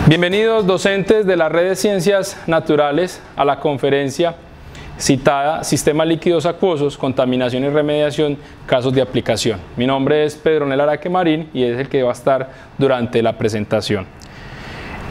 Bienvenidos docentes de la Red de Ciencias Naturales a la conferencia citada Sistemas líquidos acuosos, contaminación y remediación, casos de aplicación. Mi nombre es Pedro Nel Araque Marín y es el que va a estar durante la presentación.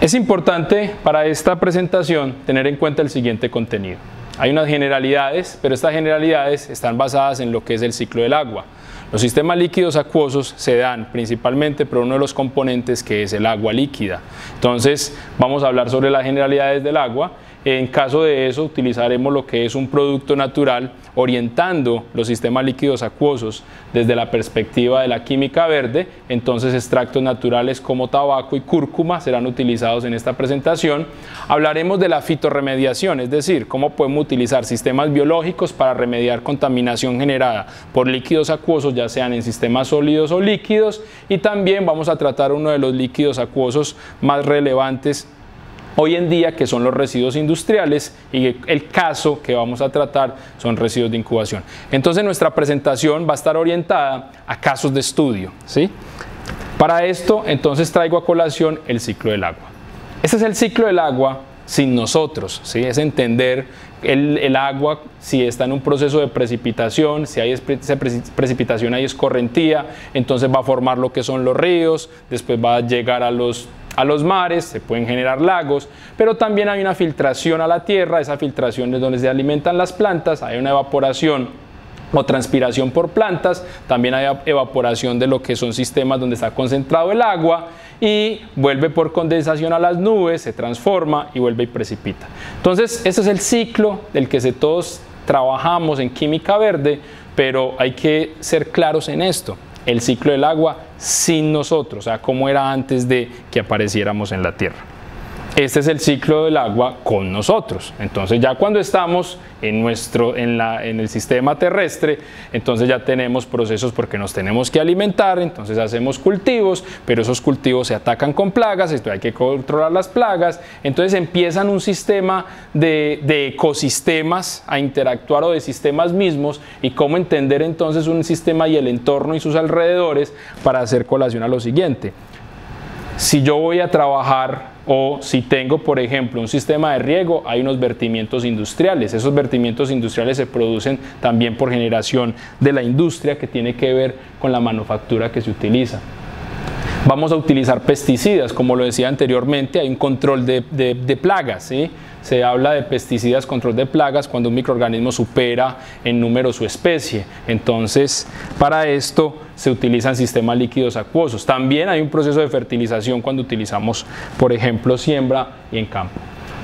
Es importante para esta presentación tener en cuenta el siguiente contenido. Hay unas generalidades, pero estas generalidades están basadas en lo que es el ciclo del agua. Los sistemas líquidos acuosos se dan principalmente por uno de los componentes que es el agua líquida. Entonces vamos a hablar sobre las generalidades del agua. En caso de eso utilizaremos lo que es un producto natural orientando los sistemas líquidos acuosos desde la perspectiva de la química verde. Entonces extractos naturales como tabaco y cúrcuma serán utilizados en esta presentación. Hablaremos de la fitorremediación, es decir, cómo podemos utilizar sistemas biológicos para remediar contaminación generada por líquidos acuosos, ya sean en sistemas sólidos o líquidos, y también vamos a tratar uno de los líquidos acuosos más relevantes hoy en día, que son los residuos industriales, y el caso que vamos a tratar son residuos de incubación. Entonces nuestra presentación va a estar orientada a casos de estudio, ¿sí? Para esto entonces traigo a colación el ciclo del agua. Este es el ciclo del agua sin nosotros, ¿sí? Es entender el agua si está en un proceso de precipitación, si hay precipitación hay escorrentía, entonces va a formar lo que son los ríos, después va a llegar a los mares, se pueden generar lagos, pero también hay una filtración a la tierra. Esa filtración es donde se alimentan las plantas, hay una evaporación o transpiración por plantas, también hay evaporación de lo que son sistemas donde está concentrado el agua y vuelve por condensación a las nubes, se transforma y vuelve y precipita. Entonces, este es el ciclo del que todos trabajamos en química verde, pero hay que ser claros en esto. El ciclo del agua sin nosotros, o sea, como era antes de que apareciéramos en la Tierra. Este es el ciclo del agua con nosotros. Entonces ya cuando estamos en el sistema terrestre, entonces ya tenemos procesos porque nos tenemos que alimentar, entonces hacemos cultivos, pero esos cultivos se atacan con plagas, esto hay que controlar las plagas, entonces empiezan un sistema de ecosistemas a interactuar, o de sistemas mismos, y cómo entender entonces un sistema y el entorno y sus alrededores para hacer colación a lo siguiente. Si yo voy a trabajar o si tengo, por ejemplo, un sistema de riego, hay unos vertimientos industriales. Esos vertimientos industriales se producen también por generación de la industria, que tiene que ver con la manufactura que se utiliza. Vamos a utilizar pesticidas, como lo decía anteriormente, hay un control de plagas, ¿sí? Se habla de pesticidas, control de plagas, cuando un microorganismo supera en número su especie. Entonces, para esto se utilizan sistemas líquidos acuosos. También hay un proceso de fertilización cuando utilizamos, por ejemplo, siembra y en campo.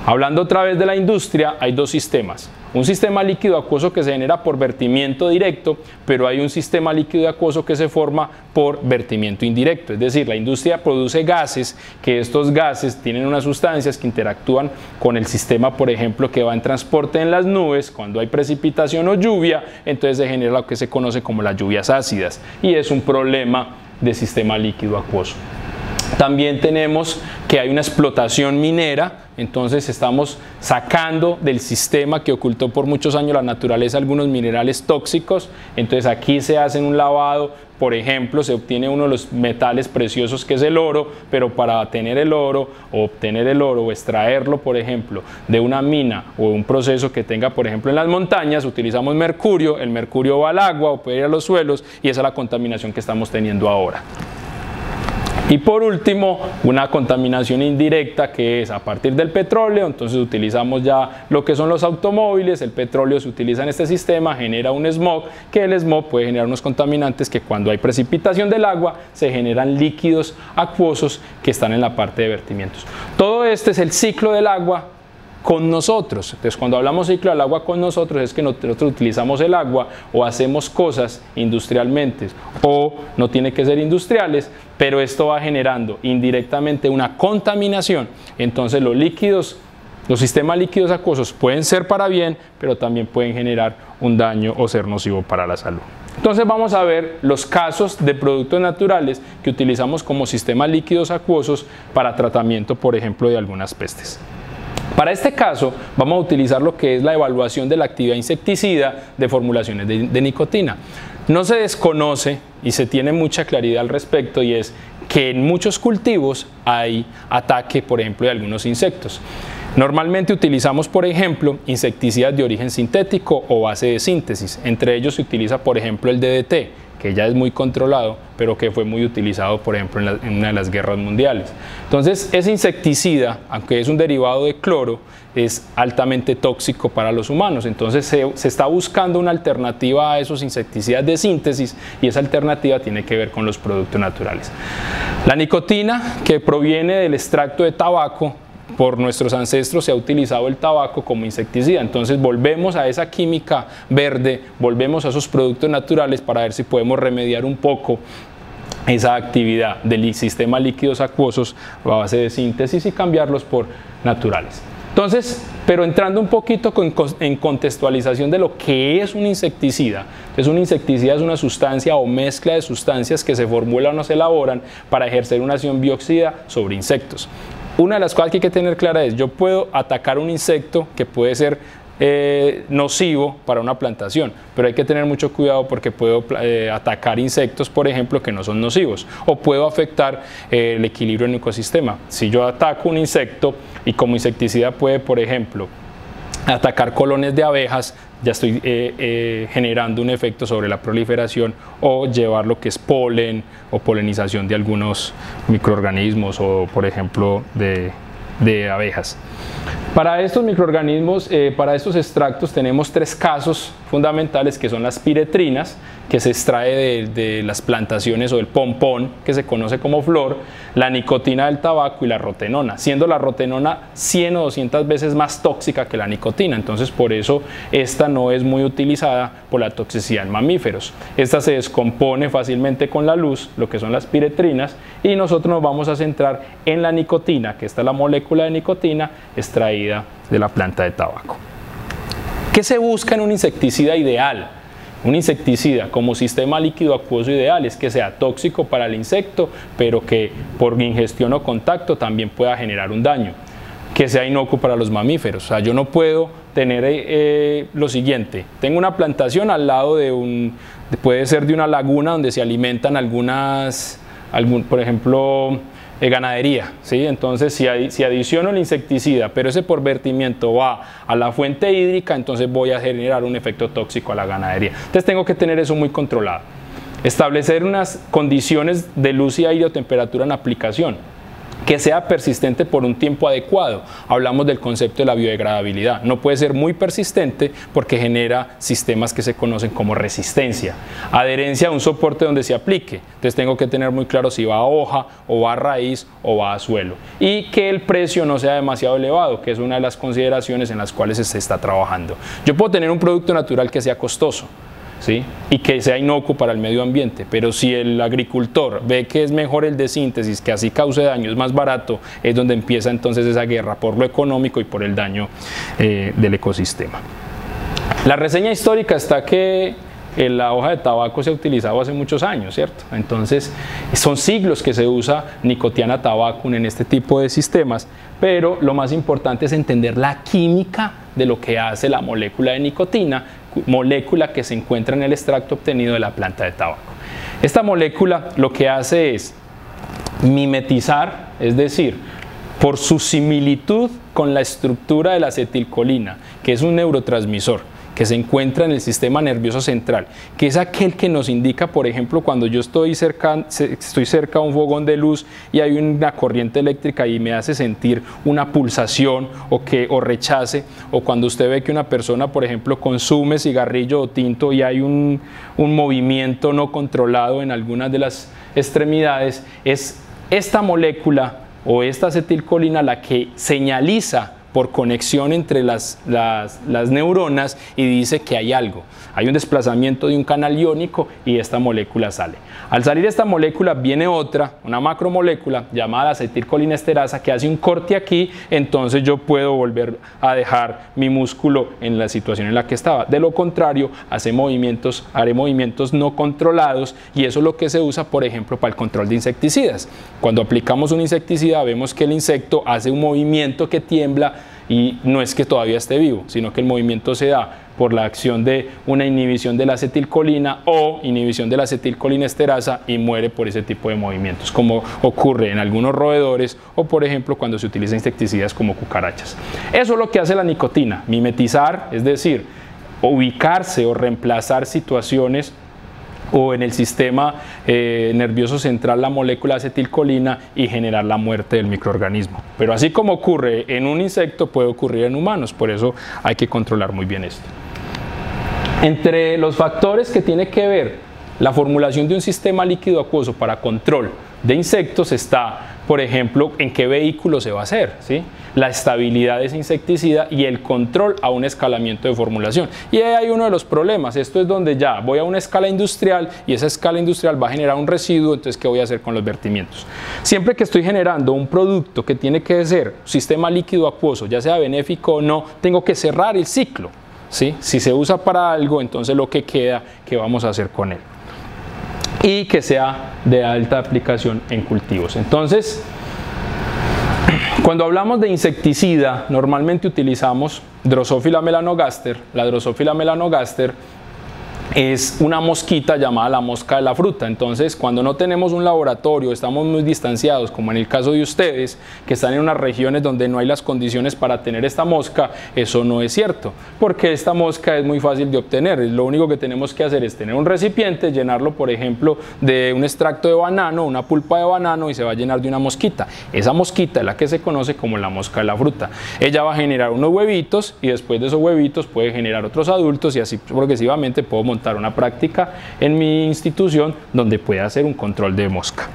Hablando otra vez de la industria, hay dos sistemas. Un sistema líquido acuoso que se genera por vertimiento directo, pero hay un sistema líquido acuoso que se forma por vertimiento indirecto. Es decir, la industria produce gases, que estos gases tienen unas sustancias que interactúan con el sistema, por ejemplo, que va en transporte en las nubes. Cuando hay precipitación o lluvia, entonces se genera lo que se conoce como las lluvias ácidas, y es un problema de sistema líquido acuoso. También tenemos que hay una explotación minera, entonces estamos sacando del sistema que ocultó por muchos años la naturaleza algunos minerales tóxicos, entonces aquí se hace un lavado, por ejemplo, se obtiene uno de los metales preciosos que es el oro, pero para tener el oro o obtener el oro o extraerlo, por ejemplo, de una mina o un proceso que tenga, por ejemplo, en las montañas, utilizamos mercurio, el mercurio va al agua o puede ir a los suelos, y esa es la contaminación que estamos teniendo ahora. Y por último, una contaminación indirecta, que es a partir del petróleo. Entonces utilizamos ya lo que son los automóviles, el petróleo se utiliza en este sistema, genera un smog, que el smog puede generar unos contaminantes que cuando hay precipitación del agua se generan líquidos acuosos que están en la parte de vertimientos. Todo este es el ciclo del agua con nosotros. Entonces, cuando hablamos ciclo del agua con nosotros, es que nosotros utilizamos el agua o hacemos cosas industrialmente, o no tiene que ser industriales, pero esto va generando indirectamente una contaminación. Entonces los sistemas líquidos acuosos pueden ser para bien, pero también pueden generar un daño o ser nocivo para la salud. Entonces vamos a ver los casos de productos naturales que utilizamos como sistemas líquidos acuosos para tratamiento, por ejemplo, de algunas pestes. Para este caso vamos a utilizar lo que es la evaluación de la actividad insecticida de formulaciones de nicotina. No se desconoce y se tiene mucha claridad al respecto, y es que en muchos cultivos hay ataque, por ejemplo, de algunos insectos. Normalmente utilizamos, por ejemplo, insecticidas de origen sintético o base de síntesis. Entre ellos se utiliza, por ejemplo, el DDT, que ya es muy controlado, pero que fue muy utilizado, por ejemplo, en una de las guerras mundiales. Entonces, ese insecticida, aunque es un derivado de cloro, es altamente tóxico para los humanos. Entonces, se está buscando una alternativa a esos insecticidas de síntesis, y esa alternativa tiene que ver con los productos naturales. La nicotina, que proviene del extracto de tabaco, por nuestros ancestros se ha utilizado el tabaco como insecticida. Entonces volvemos a esa química verde, volvemos a esos productos naturales para ver si podemos remediar un poco esa actividad del sistema líquidos acuosos a base de síntesis y cambiarlos por naturales. Entonces, pero entrando un poquito en contextualización de lo que es un insecticida. Entonces, un insecticida es una sustancia o mezcla de sustancias que se formulan o se elaboran para ejercer una acción biocida sobre insectos. Una de las cosas que hay que tener clara es, yo puedo atacar un insecto que puede ser nocivo para una plantación, pero hay que tener mucho cuidado porque puedo atacar insectos, por ejemplo, que no son nocivos, o puedo afectar el equilibrio en el ecosistema. Si yo ataco un insecto y como insecticida puede, por ejemplo, atacar colonias de abejas, ya estoy generando un efecto sobre la proliferación, o llevar lo que es polen o polinización de algunos microorganismos o, por ejemplo, de abejas. Para estos microorganismos, para estos extractos tenemos tres casos fundamentales, que son las piretrinas, que se extrae de las plantaciones o del pompón, que se conoce como flor, la nicotina del tabaco y la rotenona, siendo la rotenona 100 o 200 veces más tóxica que la nicotina. Entonces, por eso esta no es muy utilizada por la toxicidad en mamíferos. Esta se descompone fácilmente con la luz, lo que son las piretrinas, y nosotros nos vamos a centrar en la nicotina, que esta es la molécula de nicotina extraída de la planta de tabaco. ¿Qué se busca en un insecticida ideal? Un insecticida como sistema líquido acuoso ideal es que sea tóxico para el insecto, pero que por ingestión o contacto también pueda generar un daño. Que sea inocuo para los mamíferos. O sea, yo no puedo tener lo siguiente: tengo una plantación al lado puede ser de una laguna donde se alimentan por ejemplo, ganadería, ¿sí? Entonces, si adiciono el insecticida, pero ese por vertimiento va a la fuente hídrica, entonces voy a generar un efecto tóxico a la ganadería. Entonces, tengo que tener eso muy controlado. Establecer unas condiciones de luz y aire o temperatura en aplicación, que sea persistente por un tiempo adecuado. Hablamos del concepto de la biodegradabilidad. No puede ser muy persistente porque genera sistemas que se conocen como resistencia. Adherencia a un soporte donde se aplique. Entonces tengo que tener muy claro si va a hoja, o va a raíz, o va a suelo. Y que el precio no sea demasiado elevado, que es una de las consideraciones en las cuales se está trabajando. Yo puedo tener un producto natural que sea costoso, ¿sí? Y que sea inocuo para el medio ambiente, pero si el agricultor ve que es mejor el de síntesis, que así cause daño, es más barato, es donde empieza entonces esa guerra por lo económico y por el daño del ecosistema. La reseña histórica está que la hoja de tabaco se ha utilizado hace muchos años, ¿cierto? Entonces son siglos que se usa Nicotiana tabacum en este tipo de sistemas, pero lo más importante es entender la química de lo que hace la molécula de nicotina, molécula que se encuentra en el extracto obtenido de la planta de tabaco. Esta molécula lo que hace es mimetizar, es decir, por su similitud con la estructura de la acetilcolina, que es un neurotransmisor que se encuentra en el sistema nervioso central, que es aquel que nos indica, por ejemplo, cuando yo estoy cerca a un fogón de luz y hay una corriente eléctrica y me hace sentir una pulsación o rechace, o cuando usted ve que una persona, por ejemplo, consume cigarrillo o tinto y hay un movimiento no controlado en algunas de las extremidades, es esta molécula o esta acetilcolina la que señaliza por conexión entre las neuronas y dice que hay algo. Hay un desplazamiento de un canal iónico y esta molécula sale. Al salir esta molécula viene otra, una macromolécula llamada acetilcolinesterasa, que hace un corte aquí, entonces yo puedo volver a dejar mi músculo en la situación en la que estaba. De lo contrario, haré movimientos no controlados, y eso es lo que se usa, por ejemplo, para el control de insecticidas. Cuando aplicamos un insecticida vemos que el insecto hace un movimiento que tiembla, y no es que todavía esté vivo, sino que el movimiento se da por la acción de una inhibición de la acetilcolina o inhibición de la acetilcolinesterasa y muere por ese tipo de movimientos, como ocurre en algunos roedores o por ejemplo cuando se utilizan insecticidas como cucarachas. Eso es lo que hace la nicotina, mimetizar, es decir, ubicarse o reemplazar situaciones o en el sistema nervioso central la molécula acetilcolina y generar la muerte del microorganismo. Pero así como ocurre en un insecto, puede ocurrir en humanos, por eso hay que controlar muy bien esto. Entre los factores que tiene que ver la formulación de un sistema líquido acuoso para control de insectos está, por ejemplo, en qué vehículo se va a hacer, ¿sí? La estabilidad de ese insecticida y el control a un escalamiento de formulación. Y ahí hay uno de los problemas, esto es donde ya voy a una escala industrial y esa escala industrial va a generar un residuo, entonces ¿qué voy a hacer con los vertimientos? Siempre que estoy generando un producto que tiene que ser sistema líquido acuoso, ya sea benéfico o no, tengo que cerrar el ciclo, ¿sí? Si se usa para algo, entonces lo que queda, ¿qué vamos a hacer con él? Y que sea de alta aplicación en cultivos. Entonces, cuando hablamos de insecticida, normalmente utilizamos Drosophila melanogaster. La Drosophila melanogaster es una mosquita llamada la mosca de la fruta. Entonces, cuando no tenemos un laboratorio, estamos muy distanciados, como en el caso de ustedes, que están en unas regiones donde no hay las condiciones para tener esta mosca, eso no es cierto, porque esta mosca es muy fácil de obtener. Lo único que tenemos que hacer es tener un recipiente, llenarlo, por ejemplo, de un extracto de banano, una pulpa de banano, y se va a llenar de una mosquita. Esa mosquita es la que se conoce como la mosca de la fruta. Ella va a generar unos huevitos y después de esos huevitos puede generar otros adultos y así progresivamente puedo montar una práctica en mi institución donde pueda hacer un control de mosca.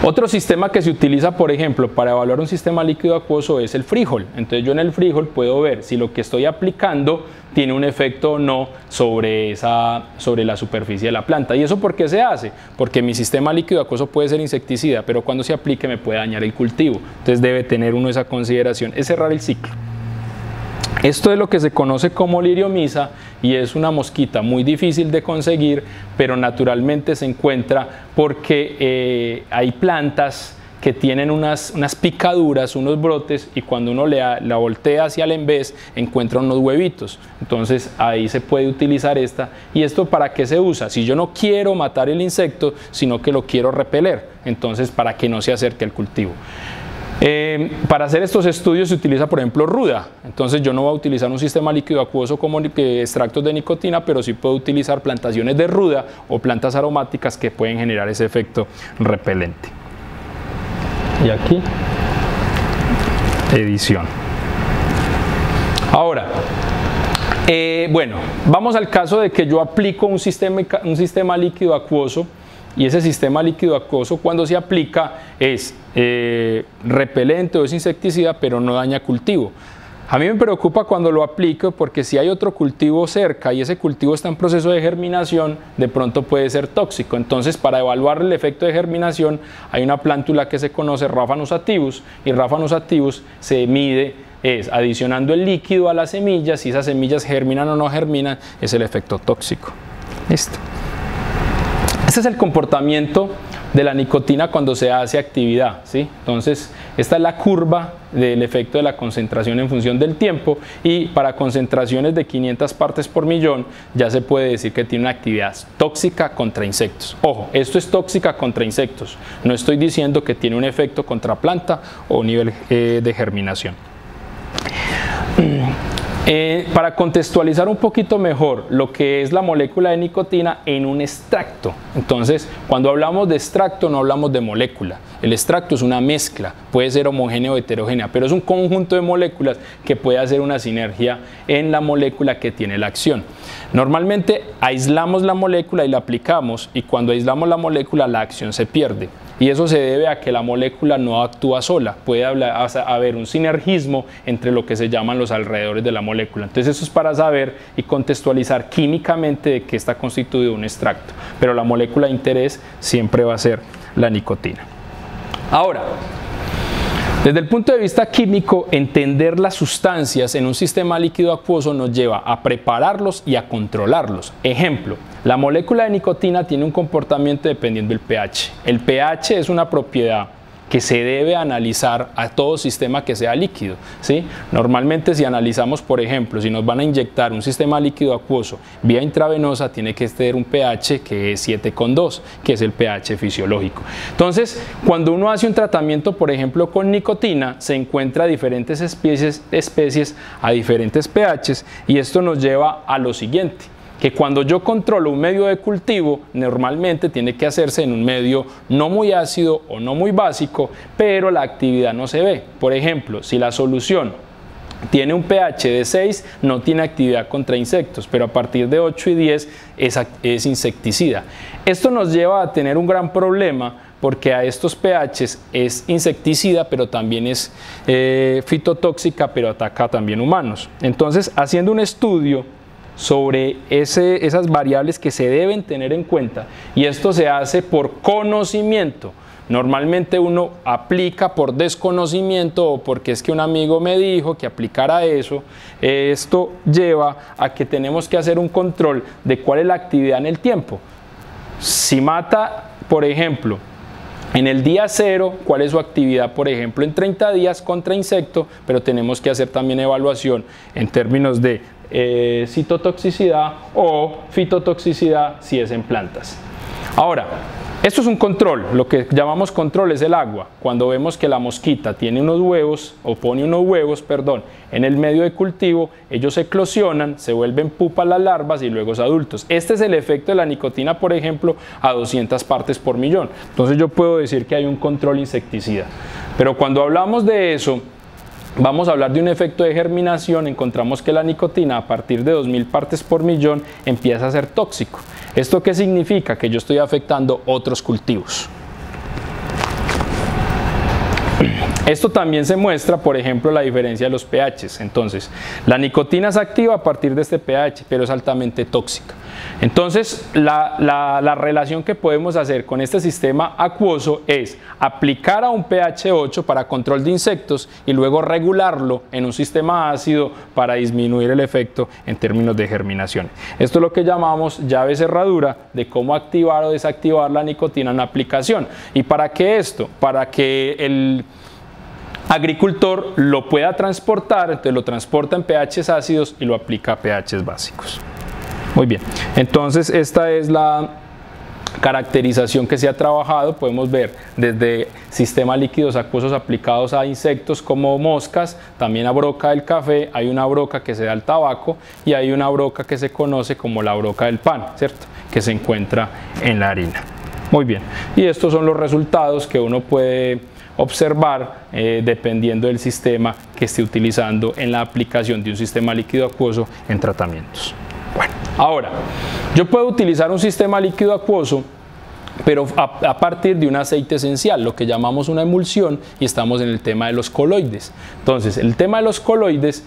Otro sistema que se utiliza, por ejemplo, para evaluar un sistema líquido acuoso es el frijol. Entonces yo en el frijol puedo ver si lo que estoy aplicando tiene un efecto o no sobre la superficie de la planta. ¿Y eso por qué se hace? Porque mi sistema líquido acuoso puede ser insecticida, pero cuando se aplique me puede dañar el cultivo. Entonces debe tener uno esa consideración, es cerrar el ciclo. Esto es lo que se conoce como liriomisa y es una mosquita muy difícil de conseguir, pero naturalmente se encuentra porque hay plantas que tienen unas picaduras, unos brotes, y cuando uno la voltea hacia el envés encuentra unos huevitos. Entonces ahí se puede utilizar esta. ¿Y esto para qué se usa? Si yo no quiero matar el insecto, sino que lo quiero repeler, entonces para que no se acerque al cultivo. Para hacer estos estudios se utiliza, por ejemplo, ruda. Entonces yo no voy a utilizar un sistema líquido acuoso como extractos de nicotina, pero sí puedo utilizar plantaciones de ruda o plantas aromáticas que pueden generar ese efecto repelente. Y aquí, edición. Ahora, bueno, vamos al caso de que yo aplico un sistema líquido acuoso. Y ese sistema líquido acuoso cuando se aplica es repelente o es insecticida, pero no daña cultivo. A mí me preocupa cuando lo aplico porque si hay otro cultivo cerca y ese cultivo está en proceso de germinación, de pronto puede ser tóxico. Entonces, para evaluar el efecto de germinación hay una plántula que se conoce Raphanus sativus, y Raphanus sativus se mide adicionando el líquido a las semillas. Si esas semillas germinan o no germinan, es el efecto tóxico. Listo. Este es el comportamiento de la nicotina cuando se hace actividad, ¿sí? Entonces, esta es la curva del efecto de la concentración en función del tiempo, y para concentraciones de 500 partes por millón ya se puede decir que tiene una actividad tóxica contra insectos. Ojo, esto es tóxica contra insectos, no estoy diciendo que tiene un efecto contra planta o nivel de germinación. Para contextualizar un poquito mejor lo que es la molécula de nicotina en un extracto. Entonces, cuando hablamos de extracto no hablamos de molécula. El extracto es una mezcla, puede ser homogénea o heterogénea, pero es un conjunto de moléculas que puede hacer una sinergia en la molécula que tiene la acción. Normalmente aislamos la molécula y la aplicamos, y cuando aislamos la molécula la acción se pierde. Y eso se debe a que la molécula no actúa sola, puede haber un sinergismo entre lo que se llaman los alrededores de la molécula. Entonces eso es para saber y contextualizar químicamente de qué está constituido un extracto, pero la molécula de interés siempre va a ser la nicotina. Ahora, desde el punto de vista químico, entender las sustancias en un sistema líquido acuoso nos lleva a prepararlos y a controlarlos. Ejemplo, la molécula de nicotina tiene un comportamiento dependiendo del pH. El pH es una propiedad que se debe analizar a todo sistema que sea líquido, ¿sí? Normalmente si analizamos, por ejemplo, si nos van a inyectar un sistema líquido acuoso vía intravenosa, tiene que tener un pH que es 7,2, que es el pH fisiológico. Entonces, cuando uno hace un tratamiento, por ejemplo, con nicotina, se encuentra diferentes especies a diferentes pHs, y esto nos lleva a lo siguiente, que cuando yo controlo un medio de cultivo, normalmente tiene que hacerse en un medio no muy ácido o no muy básico, pero la actividad no se ve. Por ejemplo, si la solución tiene un pH de 6, no tiene actividad contra insectos, pero a partir de 8 y 10 es insecticida. Esto nos lleva a tener un gran problema, porque a estos pHs es insecticida, pero también es fitotóxica, pero ataca también humanos. Entonces, haciendo un estudio sobre esas variables que se deben tener en cuenta, y esto se hace por conocimiento. Normalmente uno aplica por desconocimiento o porque es que un amigo me dijo que aplicara eso. Esto lleva a que tenemos que hacer un control de cuál es la actividad en el tiempo. Si mata, por ejemplo, en el día 0, cuál es su actividad, por ejemplo, en 30 días contra insecto, pero tenemos que hacer también evaluación en términos de citotoxicidad o fitotoxicidad si es en plantas. Ahora, esto es un control, lo que llamamos control es el agua. Cuando vemos que la mosquita tiene unos huevos, o pone unos huevos, perdón, en el medio de cultivo, ellos eclosionan, se vuelven pupas las larvas y luego adultos. Este es el efecto de la nicotina, por ejemplo, a 200 partes por millón. Entonces yo puedo decir que hay un control insecticida. Pero cuando hablamos de eso, vamos a hablar de un efecto de germinación. Encontramos que la nicotina a partir de 2000 partes por millón empieza a ser tóxico. ¿Esto qué significa? Que yo estoy afectando otros cultivos. Esto también se muestra, por ejemplo, la diferencia de los pHs. Entonces, la nicotina es activa a partir de este pH, pero es altamente tóxica. Entonces, la relación que podemos hacer con este sistema acuoso es aplicar a un pH 8 para control de insectos y luego regularlo en un sistema ácido para disminuir el efecto en términos de germinación. Esto es lo que llamamos llave cerradura de cómo activar o desactivar la nicotina en la aplicación. ¿Y para qué esto? Para que el agricultor lo pueda transportar, entonces lo transporta en pHs ácidos y lo aplica a pHs básicos. Muy bien, entonces esta es la caracterización que se ha trabajado. Podemos ver desde sistemas líquidos acuosos aplicados a insectos como moscas, también a broca del café, hay una broca que se da al tabaco y hay una broca que se conoce como la broca del pan, ¿cierto?, que se encuentra en la harina. Muy bien, y estos son los resultados que uno puede observar dependiendo del sistema que esté utilizando en la aplicación de un sistema líquido acuoso en tratamientos. Bueno, ahora, yo puedo utilizar un sistema líquido acuoso, pero a partir de un aceite esencial, lo que llamamos una emulsión, y estamos en el tema de los coloides. Entonces, el tema de los coloides,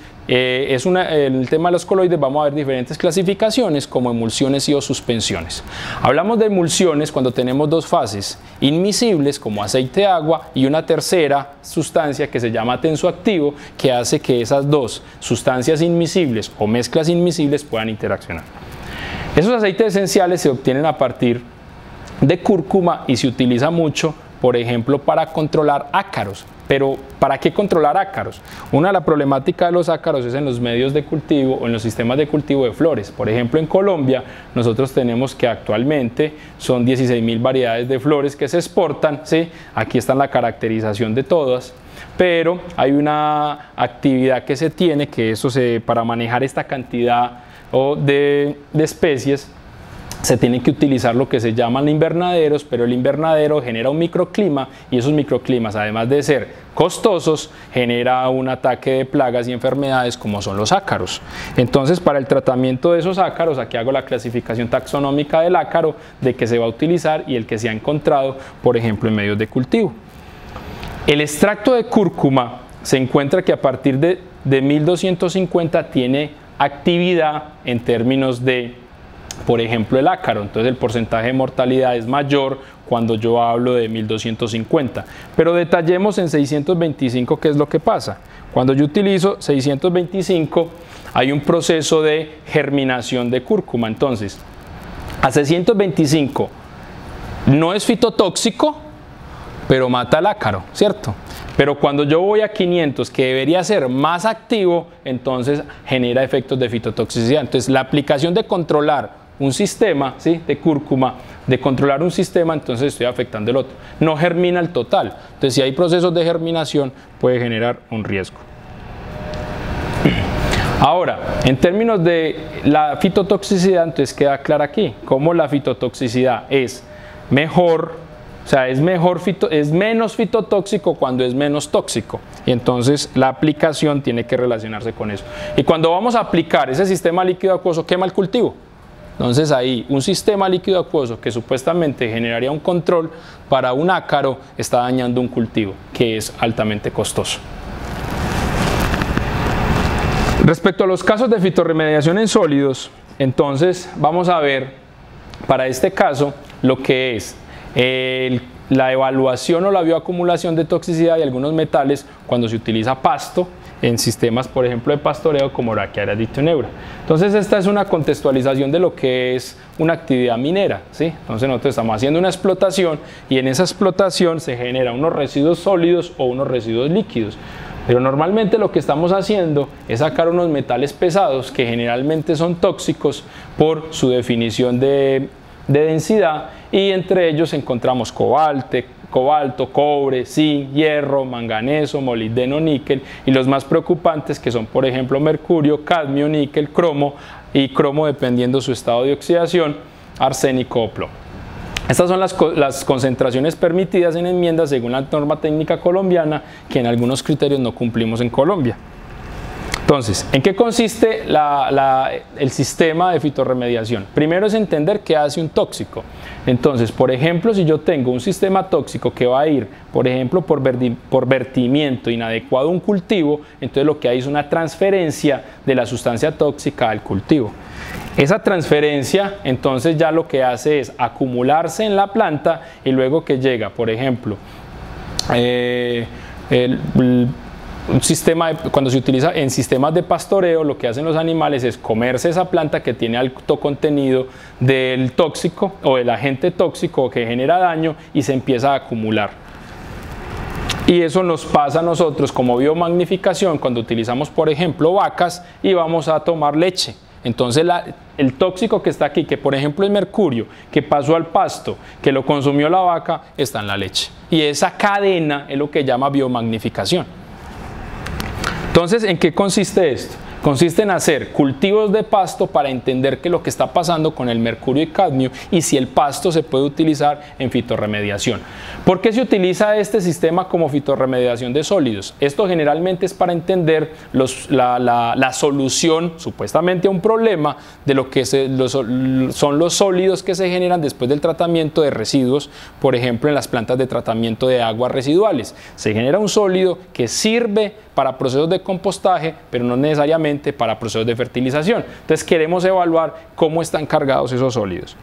vamos a ver diferentes clasificaciones como emulsiones y o suspensiones. Hablamos de emulsiones cuando tenemos dos fases inmiscibles como aceite de agua y una tercera sustancia que se llama tensoactivo, que hace que esas dos sustancias inmiscibles o mezclas inmiscibles puedan interaccionar. Esos aceites esenciales se obtienen a partir de cúrcuma y se utiliza mucho, por ejemplo, para controlar ácaros. Pero ¿para qué controlar ácaros? Una de las problemáticas de los ácaros es en los medios de cultivo o en los sistemas de cultivo de flores. Por ejemplo, en Colombia nosotros tenemos que actualmente son 16.000 variedades de flores que se exportan, ¿sí? Aquí está la caracterización de todas, pero hay una actividad que se tiene, que para manejar esta cantidad de especies, se tienen que utilizar lo que se llaman invernaderos, pero el invernadero genera un microclima y esos microclimas, además de ser costosos, genera un ataque de plagas y enfermedades como son los ácaros. Entonces, para el tratamiento de esos ácaros, aquí hago la clasificación taxonómica del ácaro, de que se va a utilizar y el que se ha encontrado, por ejemplo, en medios de cultivo. El extracto de cúrcuma se encuentra que a partir de 1250 tiene actividad en términos de, por ejemplo, el ácaro. Entonces el porcentaje de mortalidad es mayor cuando yo hablo de 1250. Pero detallemos en 625 qué es lo que pasa. Cuando yo utilizo 625 hay un proceso de germinación de cúrcuma. Entonces a 625 no es fitotóxico, pero mata el ácaro, ¿cierto? Pero cuando yo voy a 500, que debería ser más activo, entonces genera efectos de fitotoxicidad. Entonces la aplicación de controlar un sistema, ¿sí?, de cúrcuma, de controlar un sistema, entonces estoy afectando el otro. No germina el total. Entonces si hay procesos de germinación, puede generar un riesgo. Ahora, en términos de la fitotoxicidad, entonces queda claro aquí cómo la fitotoxicidad es mejor, o sea, es menos fitotóxico cuando es menos tóxico. Y entonces la aplicación tiene que relacionarse con eso. Y cuando vamos a aplicar ese sistema líquido acuoso, quema el cultivo. Entonces ahí un sistema líquido acuoso que supuestamente generaría un control para un ácaro está dañando un cultivo que es altamente costoso. Respecto a los casos de fitorremediación en sólidos, entonces vamos a ver para este caso lo que es la evaluación o la bioacumulación de toxicidad de algunos metales cuando se utiliza pasto en sistemas, por ejemplo, de pastoreo como Brachiaria dictioneura. Entonces esta es una contextualización de lo que es una actividad minera, ¿sí? Entonces nosotros estamos haciendo una explotación y en esa explotación se generan unos residuos sólidos o unos residuos líquidos. Pero normalmente lo que estamos haciendo es sacar unos metales pesados que generalmente son tóxicos por su definición de densidad, y entre ellos encontramos cobalto, cobre, zinc, hierro, manganeso, molibdeno, níquel, y los más preocupantes que son, por ejemplo, mercurio, cadmio, níquel, cromo, y cromo dependiendo su estado de oxidación, arsénico o plomo. Estas son las concentraciones permitidas en enmiendas según la norma técnica colombiana, que en algunos criterios no cumplimos en Colombia. Entonces, ¿en qué consiste el sistema de fitorremediación? Primero es entender qué hace un tóxico. Entonces, por ejemplo, si yo tengo un sistema tóxico que va a ir, por ejemplo, por vertimiento inadecuado a un cultivo, entonces lo que hay es una transferencia de la sustancia tóxica al cultivo. Esa transferencia, entonces, ya lo que hace es acumularse en la planta y luego que llega, por ejemplo, un sistema cuando se utiliza en sistemas de pastoreo, lo que hacen los animales es comerse esa planta que tiene alto contenido del tóxico o del agente tóxico que genera daño y se empieza a acumular. Y eso nos pasa a nosotros como biomagnificación cuando utilizamos, por ejemplo, vacas y vamos a tomar leche. Entonces el tóxico que está aquí, que por ejemplo es mercurio, que pasó al pasto, que lo consumió la vaca, está en la leche. Y esa cadena es lo que llama biomagnificación. Entonces, ¿en qué consiste esto? Consiste en hacer cultivos de pasto para entender qué es lo que está pasando con el mercurio y cadmio y si el pasto se puede utilizar en fitorremediación. ¿Por qué se utiliza este sistema como fitorremediación de sólidos? Esto generalmente es para entender la solución supuestamente a un problema de lo que son los sólidos que se generan después del tratamiento de residuos, por ejemplo en las plantas de tratamiento de aguas residuales. Se genera un sólido que sirve para procesos de compostaje, pero no necesariamente para procesos de fertilización. Entonces queremos evaluar cómo están cargados esos sólidos.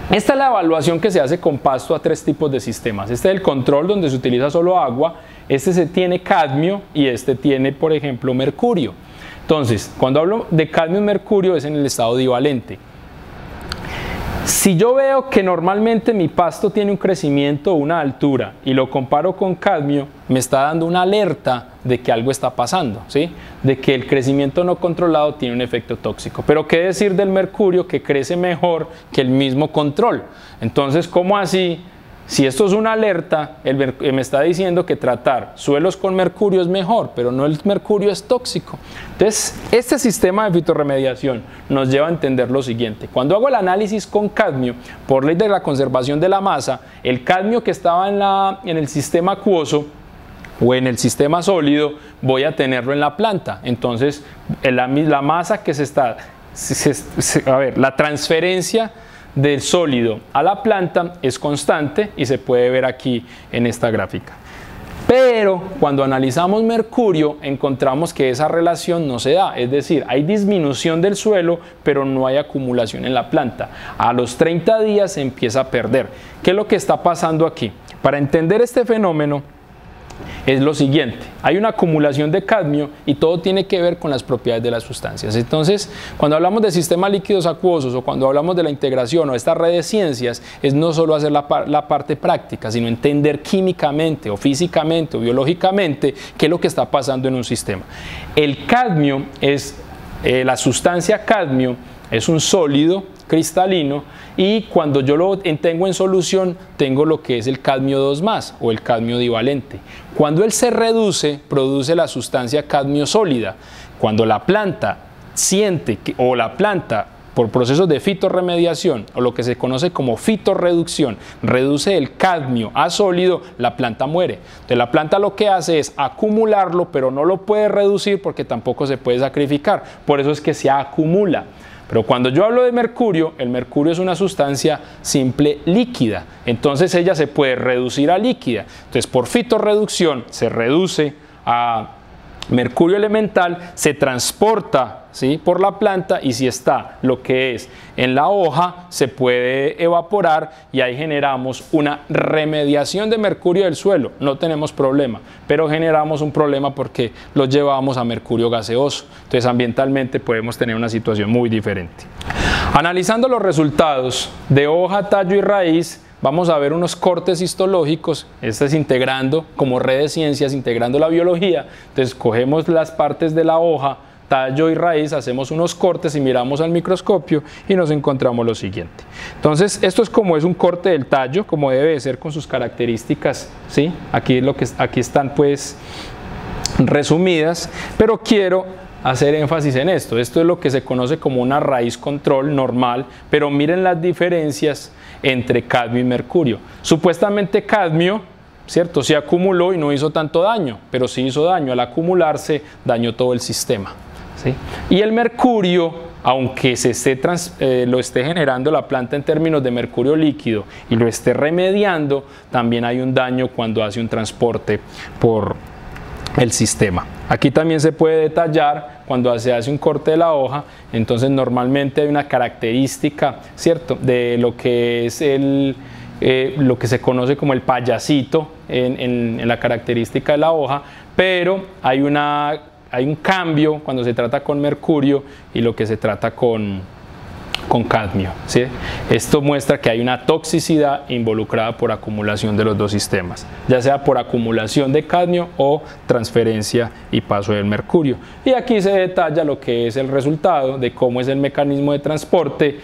Esta es la evaluación que se hace con pasto a tres tipos de sistemas. Este es el control donde se utiliza solo agua, este se tiene cadmio y este tiene, por ejemplo, mercurio. Entonces, cuando hablo de cadmio y mercurio es en el estado divalente. Si yo veo que normalmente mi pasto tiene un crecimiento o una altura y lo comparo con cadmio, me está dando una alerta de que algo está pasando, ¿sí? De que el crecimiento no controlado tiene un efecto tóxico. Pero ¿qué decir del mercurio que crece mejor que el mismo control? Entonces, ¿cómo así? Si esto es una alerta, me está diciendo que tratar suelos con mercurio es mejor, pero no, el mercurio es tóxico. Entonces, este sistema de fitorremediación nos lleva a entender lo siguiente. Cuando hago el análisis con cadmio, por ley de la conservación de la masa, el cadmio que estaba en el sistema acuoso o en el sistema sólido, voy a tenerlo en la planta. Entonces, la masa que la transferencia del sólido a la planta es constante y se puede ver aquí en esta gráfica. Pero cuando analizamos mercurio encontramos que esa relación no se da, es decir, hay disminución del suelo pero no hay acumulación en la planta. A los 30 días se empieza a perder. ¿Qué es lo que está pasando aquí? Para entender este fenómeno es lo siguiente: hay una acumulación de cadmio y todo tiene que ver con las propiedades de las sustancias. Entonces, cuando hablamos de sistemas líquidos acuosos o cuando hablamos de la integración o esta red de ciencias, es no solo hacer la parte práctica, sino entender químicamente o físicamente o biológicamente qué es lo que está pasando en un sistema. El cadmio es, la sustancia cadmio es un sólido cristalino, y cuando yo lo tengo en solución tengo lo que es el cadmio 2+ o el cadmio divalente. Cuando él se reduce, produce la sustancia cadmio sólida. Cuando la planta siente o la planta, por procesos de fitorremediación o lo que se conoce como fitorreducción, reduce el cadmio a sólido, la planta muere. Entonces la planta lo que hace es acumularlo, pero no lo puede reducir porque tampoco se puede sacrificar. Por eso es que se acumula. Pero cuando yo hablo de mercurio, el mercurio es una sustancia simple líquida. Entonces ella se puede reducir a líquida. Entonces por fitorreducción se reduce a mercurio elemental, se transporta, ¿sí?, por la planta, y si está lo que es en la hoja se puede evaporar y ahí generamos una remediación de mercurio del suelo. No tenemos problema, pero generamos un problema porque lo llevamos a mercurio gaseoso. Entonces ambientalmente podemos tener una situación muy diferente. Analizando los resultados de hoja, tallo y raíz, vamos a ver unos cortes histológicos. Este es integrando como red de ciencias, integrando la biología. Entonces cogemos las partes de la hoja, tallo y raíz, hacemos unos cortes y miramos al microscopio y nos encontramos lo siguiente. Entonces esto es como es un corte del tallo, como debe de ser con sus características, ¿sí? Aquí están pues resumidas, pero quiero hacer énfasis en esto. Esto es lo que se conoce como una raíz control normal, pero miren las diferencias entre cadmio y mercurio. Supuestamente cadmio, ¿cierto?, se acumuló y no hizo tanto daño, pero sí hizo daño. Al acumularse, dañó todo el sistema, ¿sí? Y el mercurio, aunque lo esté generando la planta en términos de mercurio líquido y lo esté remediando, también hay un daño cuando hace un transporte por el sistema. Aquí también se puede detallar cuando se hace un corte de la hoja. Entonces normalmente hay una característica, ¿cierto?, de lo que es lo que se conoce como el payasito en la característica de la hoja, pero hay un cambio cuando se trata con mercurio y lo que se trata con cadmio, ¿sí? Esto muestra que hay una toxicidad involucrada por acumulación de los dos sistemas, ya sea por acumulación de cadmio o transferencia y paso del mercurio. Y aquí se detalla lo que es el resultado de cómo es el mecanismo de transporte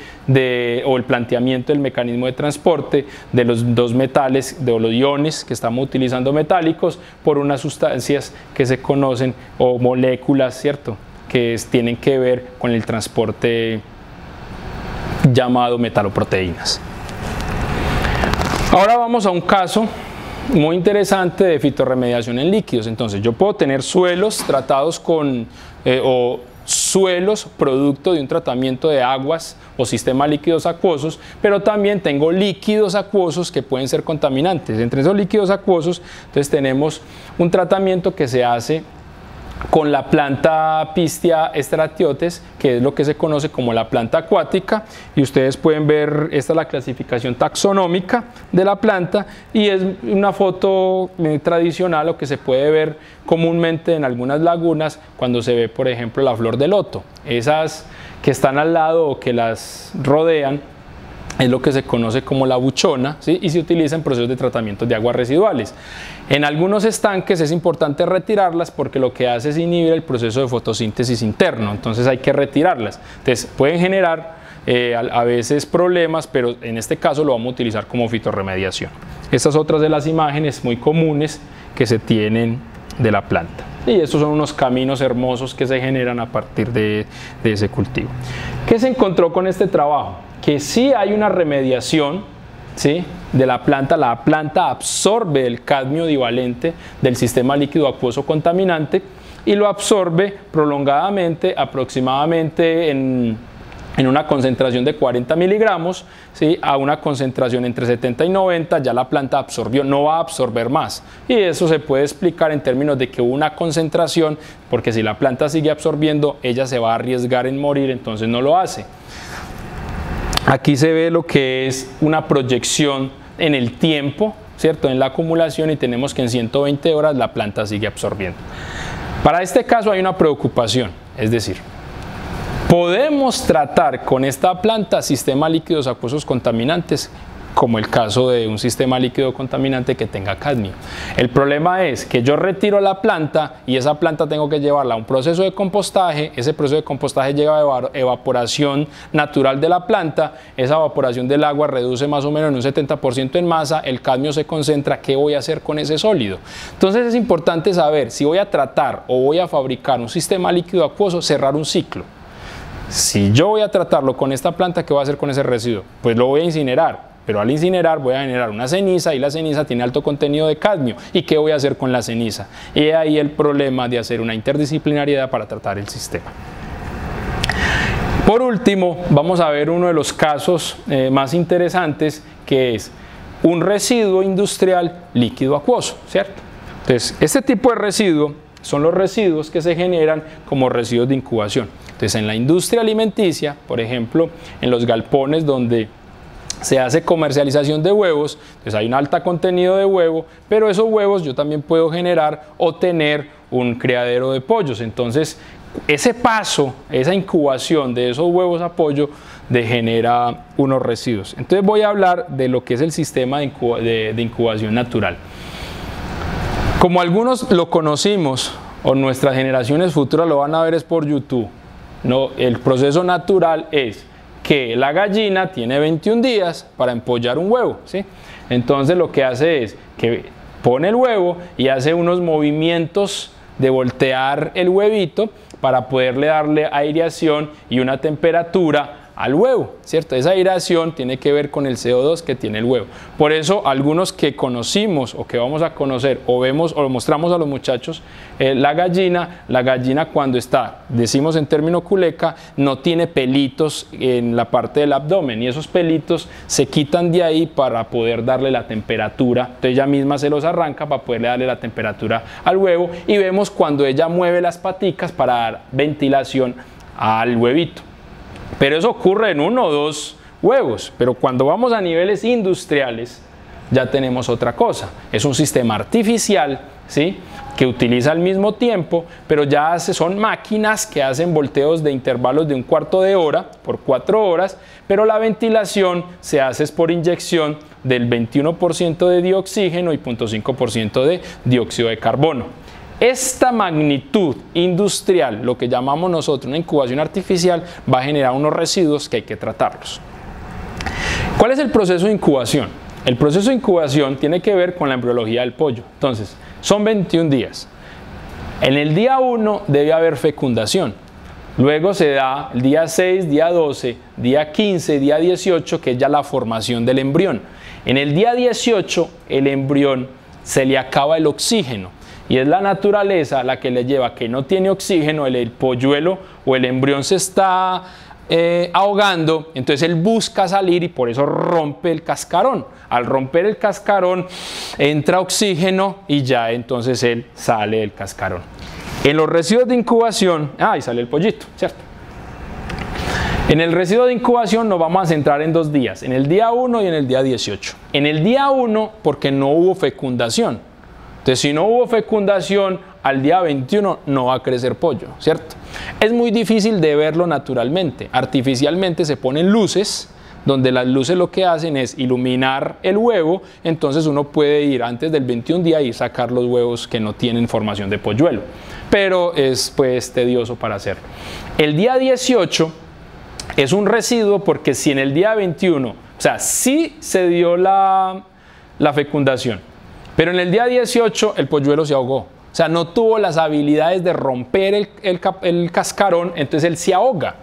o el planteamiento del mecanismo de transporte de los dos metales, de los iones que estamos utilizando metálicos, por unas sustancias que se conocen o moléculas, ¿cierto?, que tienen que ver con el transporte llamado metaloproteínas. Ahora vamos a un caso muy interesante de fitorremediación en líquidos. Entonces yo puedo tener suelos tratados o suelos producto de un tratamiento de aguas o sistemas líquidos acuosos, pero también tengo líquidos acuosos que pueden ser contaminantes. Entre esos líquidos acuosos, entonces tenemos un tratamiento que se hace con la planta Pistia stratiotes, que es lo que se conoce como la planta acuática, y ustedes pueden ver, esta es la clasificación taxonómica de la planta, y es una foto tradicional, lo que se puede ver comúnmente en algunas lagunas cuando se ve, por ejemplo, la flor de loto. Esas que están al lado o que las rodean es lo que se conoce como la buchona, ¿sí?, y se utiliza en procesos de tratamiento de aguas residuales. En algunos estanques es importante retirarlas porque lo que hace es inhibir el proceso de fotosíntesis interno, entonces hay que retirarlas. Entonces pueden generar a veces problemas, pero en este caso lo vamos a utilizar como fitorremediación. Estas otras de las imágenes muy comunes que se tienen de la planta. Y estos son unos caminos hermosos que se generan a partir de ese cultivo. ¿Qué se encontró con este trabajo? Que sí hay una remediación, ¿sí?, de la planta. La planta absorbe el cadmio divalente del sistema líquido acuoso contaminante y lo absorbe prolongadamente, aproximadamente en una concentración de 40 miligramos, ¿sí?, a una concentración entre 70 y 90, ya la planta absorbió, no va a absorber más. Y eso se puede explicar en términos de que hubo una concentración, porque si la planta sigue absorbiendo, ella se va a arriesgar en morir, entonces no lo hace. Aquí se ve lo que es una proyección en el tiempo ¿cierto?, en la acumulación, y tenemos que en 120 horas la planta sigue absorbiendo. Para este caso hay una preocupación, es decir, podemos tratar con esta planta sistemas líquidos acuosos contaminantes, como el caso de un sistema líquido contaminante que tenga cadmio. El problema es que yo retiro la planta y esa planta tengo que llevarla a un proceso de compostaje. Ese proceso de compostaje lleva a evaporación natural de la planta. Esa evaporación del agua reduce más o menos en un 70% en masa, el cadmio se concentra. ¿Qué voy a hacer con ese sólido? Entonces es importante saber si voy a tratar o voy a fabricar un sistema líquido acuoso, cerrar un ciclo. Si yo voy a tratarlo con esta planta, ¿qué voy a hacer con ese residuo? Pues lo voy a incinerar. Pero al incinerar voy a generar una ceniza y la ceniza tiene alto contenido de cadmio. ¿Y qué voy a hacer con la ceniza? Y ahí el problema de hacer una interdisciplinariedad para tratar el sistema. Por último, vamos a ver uno de los casos más interesantes, que es un residuo industrial líquido acuoso, ¿cierto? Entonces, este tipo de residuo son los residuos que se generan como residuos de incubación. Entonces, en la industria alimenticia, por ejemplo, en los galpones donde se hace comercialización de huevos, entonces hay un alto contenido de huevo, pero esos huevos yo también puedo generar o tener un criadero de pollos. Entonces ese paso, esa incubación de esos huevos a pollo genera unos residuos. Entonces voy a hablar de lo que es el sistema de incubación natural. Como algunos lo conocimos o nuestras generaciones futuras lo van a ver es por YouTube, ¿no? El proceso natural es que la gallina tiene 21 días para empollar un huevo, ¿sí? Entonces lo que hace es que pone el huevo y hace unos movimientos de voltear el huevito para poderle darle aireación y una temperatura al huevo, ¿cierto? Esa aireación tiene que ver con el CO2 que tiene el huevo. Por eso algunos que conocimos o que vamos a conocer o vemos o lo mostramos a los muchachos, la gallina cuando está, decimos en término culeca, no tiene pelitos en la parte del abdomen, y esos pelitos se quitan de ahí para poder darle la temperatura. Entonces ella misma se los arranca para poderle darle la temperatura al huevo, y vemos cuando ella mueve las paticas para dar ventilación al huevito. Pero eso ocurre en 1 o 2 huevos, pero cuando vamos a niveles industriales ya tenemos otra cosa. Es un sistema artificial, ¿sí?, que utiliza al mismo tiempo, pero ya son máquinas que hacen volteos de intervalos de 1/4 de hora por 4 horas, pero la ventilación se hace por inyección del 21% de dioxígeno y 0.5% de dióxido de carbono. Esta magnitud industrial, lo que llamamos nosotros una incubación artificial, va a generar unos residuos que hay que tratarlos. ¿Cuál es el proceso de incubación? El proceso de incubación tiene que ver con la embriología del pollo. Entonces, son 21 días. En el día 1 debe haber fecundación. Luego se da el día 6, día 12, día 15, día 18, que es ya la formación del embrión. En el día 18, el embrión se le acaba el oxígeno. Y es la naturaleza la que le lleva que no tiene oxígeno, el polluelo o el embrión se está ahogando, entonces él busca salir y por eso rompe el cascarón. Al romper el cascarón entra oxígeno y ya entonces él sale del cascarón. En los residuos de incubación, ahí sale el pollito, ¿cierto? En el residuo de incubación nos vamos a centrar en 2 días, en el día 1 y en el día 18. En el día 1 porque no hubo fecundación. Entonces, si no hubo fecundación, al día 21 no va a crecer pollo, ¿cierto? Es muy difícil de verlo naturalmente. Artificialmente se ponen luces, donde las luces lo que hacen es iluminar el huevo, entonces uno puede ir antes del 21 día y sacar los huevos que no tienen formación de polluelo. Pero es pues tedioso para hacerlo. El día 18 es un residuo porque si en el día 21, o sea, sí se dio la fecundación, pero en el día 18 el polluelo se ahogó. O sea, no tuvo las habilidades de romper el cascarón, entonces él se ahoga.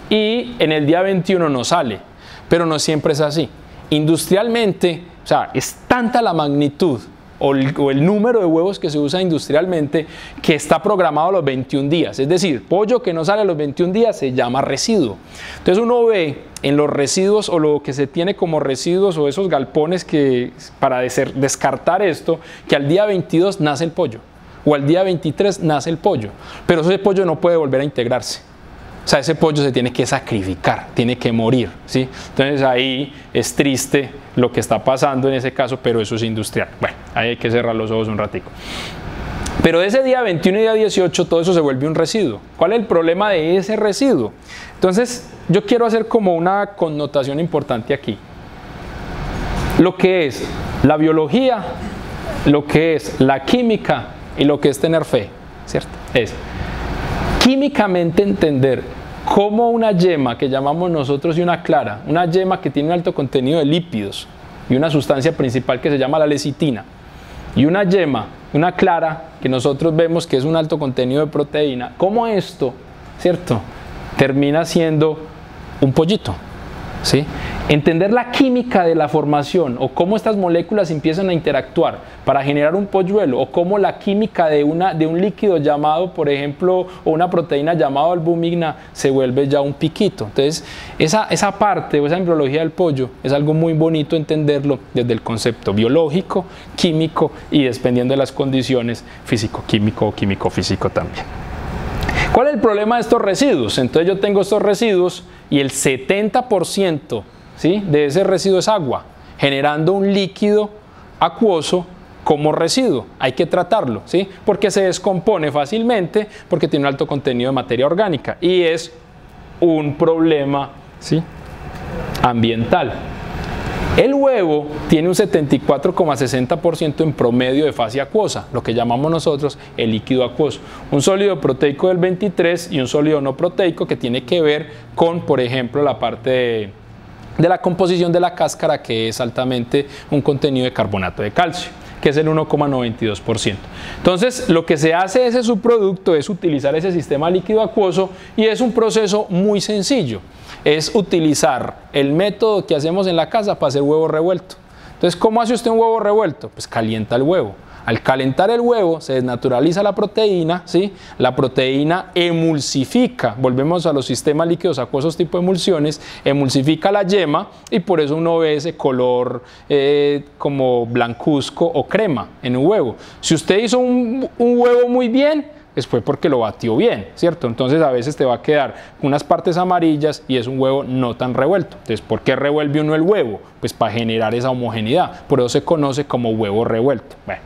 Y en el día 21 no sale. Pero no siempre es así. Industrialmente, o sea, es tanta la magnitud o el número de huevos que se usa industrialmente que está programado a los 21 días. Es decir, pollo que no sale a los 21 días se llama residuo. Entonces uno ve en los residuos o lo que se tiene como residuos o esos galpones que para descartar esto, que al día 22 nace el pollo o al día 23 nace el pollo, pero ese pollo no puede volver a integrarse. O sea, ese pollo se tiene que sacrificar, tiene que morir, ¿sí? Entonces ahí es triste lo que está pasando en ese caso, pero eso es industrial. Bueno, ahí hay que cerrar los ojos un ratico. Pero ese día 21 y día 18 todo eso se vuelve un residuo. ¿Cuál es el problema de ese residuo? Entonces yo quiero hacer como una connotación importante aquí. Lo que es la biología, lo que es la química y lo que es tener fe, ¿cierto? Es químicamente entender cómo una yema que llamamos nosotros y una clara, una yema que tiene un alto contenido de lípidos y una sustancia principal que se llama la lecitina, y una yema, una clara que nosotros vemos que es un alto contenido de proteína, cómo esto, ¿cierto?, termina siendo un pollito, ¿sí? Entender la química de la formación o cómo estas moléculas empiezan a interactuar para generar un polluelo, o cómo la química de un líquido llamado, por ejemplo, o una proteína llamada albumina se vuelve ya un piquito. Entonces, esa parte o esa embriología del pollo es algo muy bonito entenderlo desde el concepto biológico, químico y dependiendo de las condiciones físico-químico o químico-físico también. ¿Cuál es el problema de estos residuos? Entonces yo tengo estos residuos y el 70%, ¿sí?, de ese residuo es agua, generando un líquido acuoso como residuo. Hay que tratarlo, ¿sí?, porque se descompone fácilmente, porque tiene un alto contenido de materia orgánica y es un problema, ¿sí?, ambiental. El huevo tiene un 74,60% en promedio de fase acuosa, lo que llamamos nosotros el líquido acuoso. Un sólido proteico del 23% y un sólido no proteico que tiene que ver con, por ejemplo, la parte de la composición de la cáscara, que es altamente un contenido de carbonato de calcio, que es el 1,92%. Entonces, lo que se hace de ese subproducto es utilizar ese sistema líquido acuoso y es un proceso muy sencillo. Es utilizar el método que hacemos en la casa para hacer huevo revuelto. Entonces, ¿cómo hace usted un huevo revuelto? Pues calienta el huevo. Al calentar el huevo se desnaturaliza la proteína, ¿sí? La proteína emulsifica, volvemos a los sistemas líquidos acuosos tipo emulsiones, emulsifica la yema y por eso uno ve ese color como blancuzco o crema en un huevo. Si usted hizo un huevo muy bien, fue porque lo batió bien, ¿cierto? Entonces a veces te va a quedar unas partes amarillas y es un huevo no tan revuelto. Entonces, ¿por qué revuelve uno el huevo? Pues para generar esa homogeneidad, por eso se conoce como huevo revuelto. Bueno,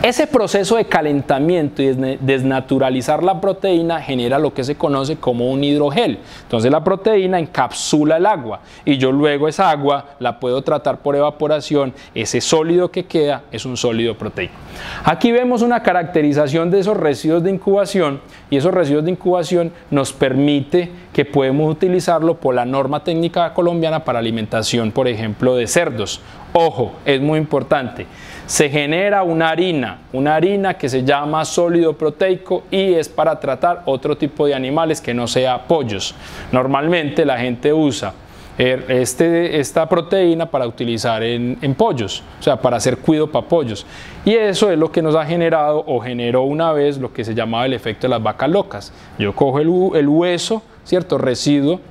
ese proceso de calentamiento y desnaturalizar la proteína genera lo que se conoce como un hidrogel. Entonces la proteína encapsula el agua y yo luego esa agua la puedo tratar por evaporación. Ese sólido que queda es un sólido proteico. Aquí vemos una caracterización de esos residuos de incubación y esos residuos de incubación nos permite que podemos utilizarlo por la norma técnica colombiana para alimentación, por ejemplo, de cerdos. Ojo, es muy importante. Se genera una harina que se llama sólido proteico y es para tratar otro tipo de animales que no sea pollos. Normalmente la gente usa esta proteína para utilizar en pollos, o sea, para hacer cuido para pollos. Y eso es lo que nos ha generado o generó una vez lo que se llamaba el efecto de las vacas locas. Yo cojo el hueso, ¿cierto?, residuo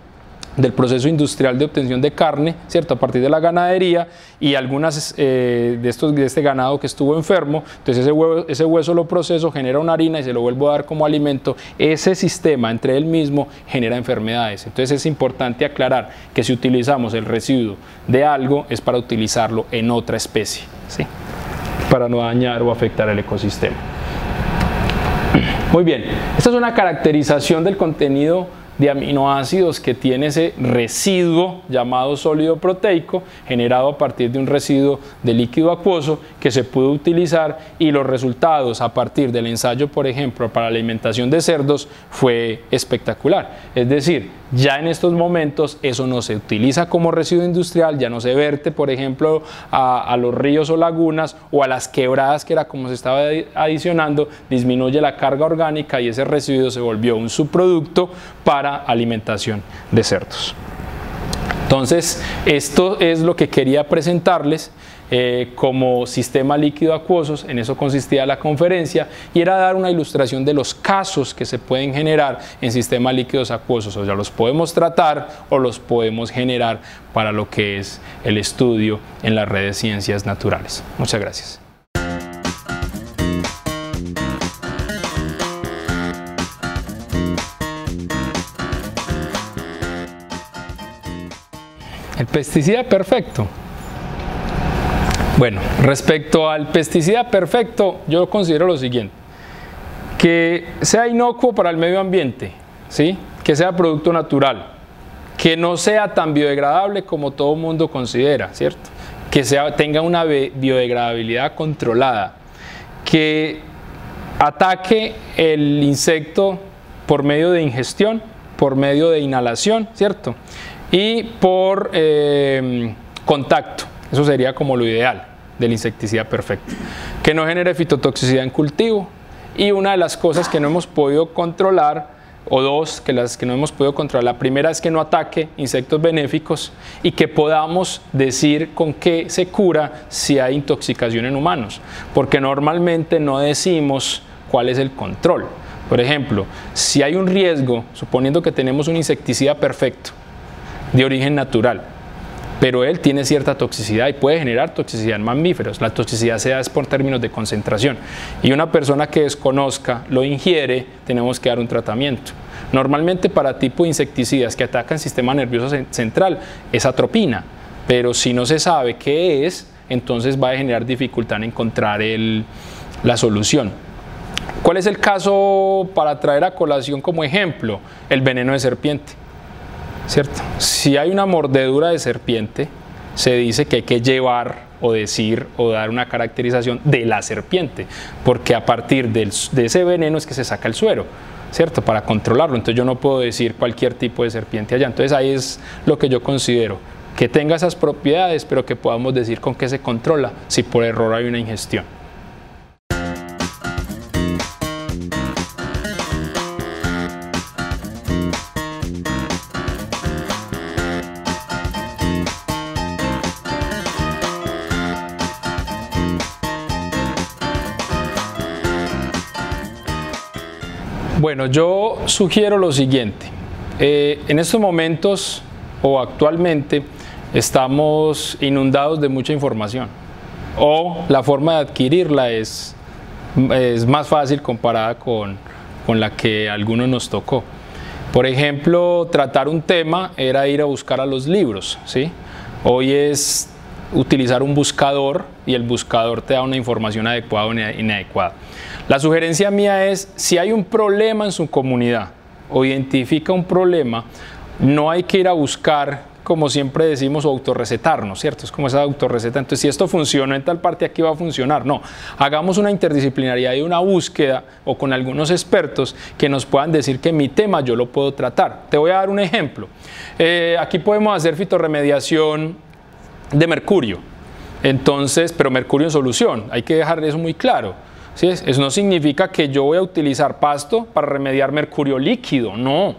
del proceso industrial de obtención de carne, ¿cierto?, a partir de la ganadería y algunas de este ganado que estuvo enfermo. Entonces ese hueso lo proceso, genera una harina y se lo vuelvo a dar como alimento. Ese sistema entre él mismo genera enfermedades. Entonces es importante aclarar que si utilizamos el residuo de algo es para utilizarlo en otra especie, ¿sí?, para no dañar o afectar el ecosistema. Muy bien, esta es una caracterización del contenido de aminoácidos que tiene ese residuo llamado sólido proteico generado a partir de un residuo de líquido acuoso que se pudo utilizar, y los resultados a partir del ensayo, por ejemplo, para la alimentación de cerdos fue espectacular. Es decir, ya en estos momentos eso no se utiliza como residuo industrial, ya no se verte, por ejemplo, a los ríos o lagunas o a las quebradas, que era como se estaba adicionando, disminuye la carga orgánica y ese residuo se volvió un subproducto para alimentación de cerdos. Entonces, esto es lo que quería presentarles como sistema líquido acuosos. En eso consistía la conferencia, y era dar una ilustración de los casos que se pueden generar en sistemas líquidos acuosos. O sea, los podemos tratar o los podemos generar para lo que es el estudio en la red de ciencias naturales. Muchas gracias. El pesticida perfecto. Bueno, respecto al pesticida perfecto, yo considero lo siguiente: que sea inocuo para el medio ambiente, ¿sí? Que sea producto natural, que no sea tan biodegradable como todo el mundo considera, ¿cierto? Que tenga una biodegradabilidad controlada, que ataque el insecto por medio de ingestión, por medio de inhalación, ¿cierto? Y por contacto. Eso sería como lo ideal del insecticida perfecto. Que no genere fitotoxicidad en cultivo. Y una de las cosas que no hemos podido controlar, o dos, que las que no hemos podido controlar, la primera es que no ataque insectos benéficos y que podamos decir con qué se cura si hay intoxicación en humanos, porque normalmente no decimos cuál es el control. Por ejemplo, si hay un riesgo, suponiendo que tenemos un insecticida perfecto de origen natural, pero él tiene cierta toxicidad y puede generar toxicidad en mamíferos. La toxicidad se da por términos de concentración y una persona que desconozca lo ingiere, tenemos que dar un tratamiento. Normalmente para tipo de insecticidas que atacan el sistema nervioso central es atropina, pero si no se sabe qué es, entonces va a generar dificultad en encontrar la solución. ¿Cuál es el caso para traer a colación como ejemplo? El veneno de serpiente. ¿Cierto? Si hay una mordedura de serpiente, se dice que hay que llevar o decir o dar una caracterización de la serpiente, porque a partir de ese veneno es que se saca el suero, ¿cierto? Para controlarlo. Entonces yo no puedo decir cualquier tipo de serpiente allá. Entonces ahí es lo que yo considero, que tenga esas propiedades, pero que podamos decir con qué se controla si por error hay una ingestión. Bueno, yo sugiero lo siguiente. En estos momentos o actualmente estamos inundados de mucha información, o la forma de adquirirla es más fácil comparada con la que a algunos nos tocó. Por ejemplo, tratar un tema era ir a buscar a los libros, ¿sí? Hoy es utilizar un buscador y el buscador te da una información adecuada o inadecuada. La sugerencia mía es, si hay un problema en su comunidad o identifica un problema, no hay que ir a buscar, como siempre decimos, o autorrecetarnos, ¿cierto? Es como esa autorreceta. Entonces, si esto funciona en tal parte, aquí va a funcionar. No, hagamos una interdisciplinaridad y una búsqueda o con algunos expertos que nos puedan decir que mi tema yo lo puedo tratar. Te voy a dar un ejemplo. Aquí podemos hacer fitorremediación de mercurio, entonces, pero mercurio en solución, hay que dejar eso muy claro, ¿sí? Eso no significa que yo voy a utilizar pasto para remediar mercurio líquido, no.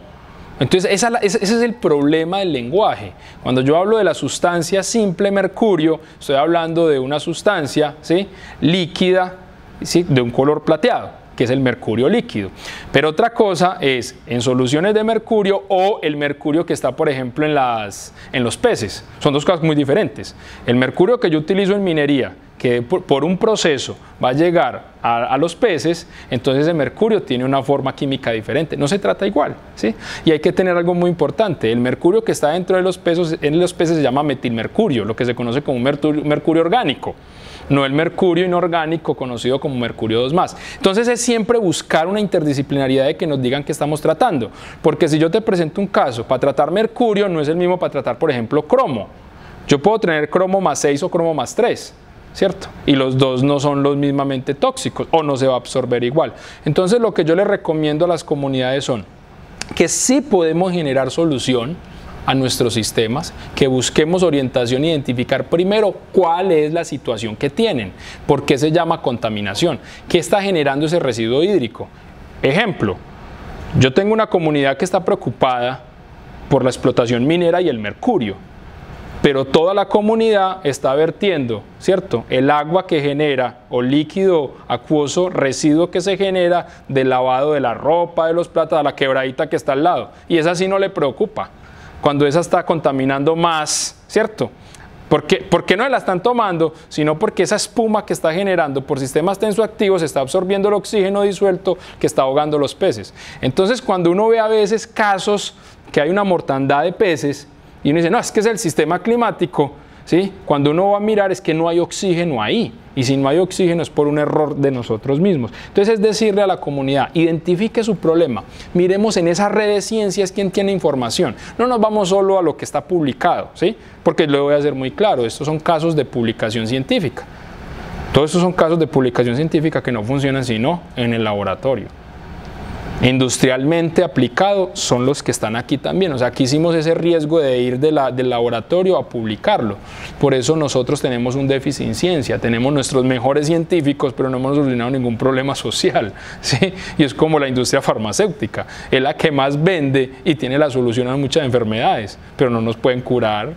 Entonces ese es el problema del lenguaje. Cuando yo hablo de la sustancia simple mercurio, estoy hablando de una sustancia, ¿sí?, líquida, ¿sí?, de un color plateado, que es el mercurio líquido. Pero otra cosa es en soluciones de mercurio o el mercurio que está, por ejemplo, en los peces. Son dos cosas muy diferentes. El mercurio que yo utilizo en minería, que por un proceso va a llegar a los peces, entonces el mercurio tiene una forma química diferente. No se trata igual, ¿sí? Y hay que tener algo muy importante. El mercurio que está dentro de los peces, se llama metilmercurio, lo que se conoce como mercurio orgánico. No el mercurio inorgánico conocido como mercurio 2+. Entonces es siempre buscar una interdisciplinaridad de que nos digan qué estamos tratando, porque si yo te presento un caso para tratar mercurio, no es el mismo para tratar, por ejemplo, cromo. Yo puedo tener cromo +6 o cromo +3, ¿cierto? Y los dos no son los mismamente tóxicos o no se va a absorber igual. Entonces lo que yo les recomiendo a las comunidades son que sí podemos generar solución a nuestros sistemas, que busquemos orientación e identificar primero cuál es la situación que tienen, por qué se llama contaminación, qué está generando ese residuo hídrico. Ejemplo, yo tengo una comunidad que está preocupada por la explotación minera y el mercurio, pero toda la comunidad está vertiendo, ¿cierto?, el agua que genera o líquido acuoso, residuo que se genera del lavado de la ropa, de los platos, a la quebradita que está al lado, y esa sí no le preocupa. Cuando esa está contaminando más, ¿cierto? ¿Por qué no la están tomando? Sino porque esa espuma que está generando por sistemas tensoactivos está absorbiendo el oxígeno disuelto que está ahogando los peces. Entonces, cuando uno ve a veces casos que hay una mortandad de peces, y uno dice, no, es que es el sistema climático, ¿sí? Cuando uno va a mirar es que no hay oxígeno ahí, y si no hay oxígeno es por un error de nosotros mismos. Entonces es decirle a la comunidad, identifique su problema, miremos en esa red de ciencias quién tiene información, no nos vamos solo a lo que está publicado, ¿sí? Porque lo voy a hacer muy claro, estos son casos de publicación científica, todos estos son casos de publicación científica que no funcionan sino en el laboratorio. Industrialmente aplicado son los que están aquí también, o sea, aquí hicimos ese riesgo de ir del laboratorio a publicarlo, por eso nosotros tenemos un déficit en ciencia, tenemos nuestros mejores científicos pero no hemos solucionado ningún problema social, ¿sí? Y es como la industria farmacéutica, es la que más vende y tiene la solución a muchas enfermedades, pero no nos pueden curar,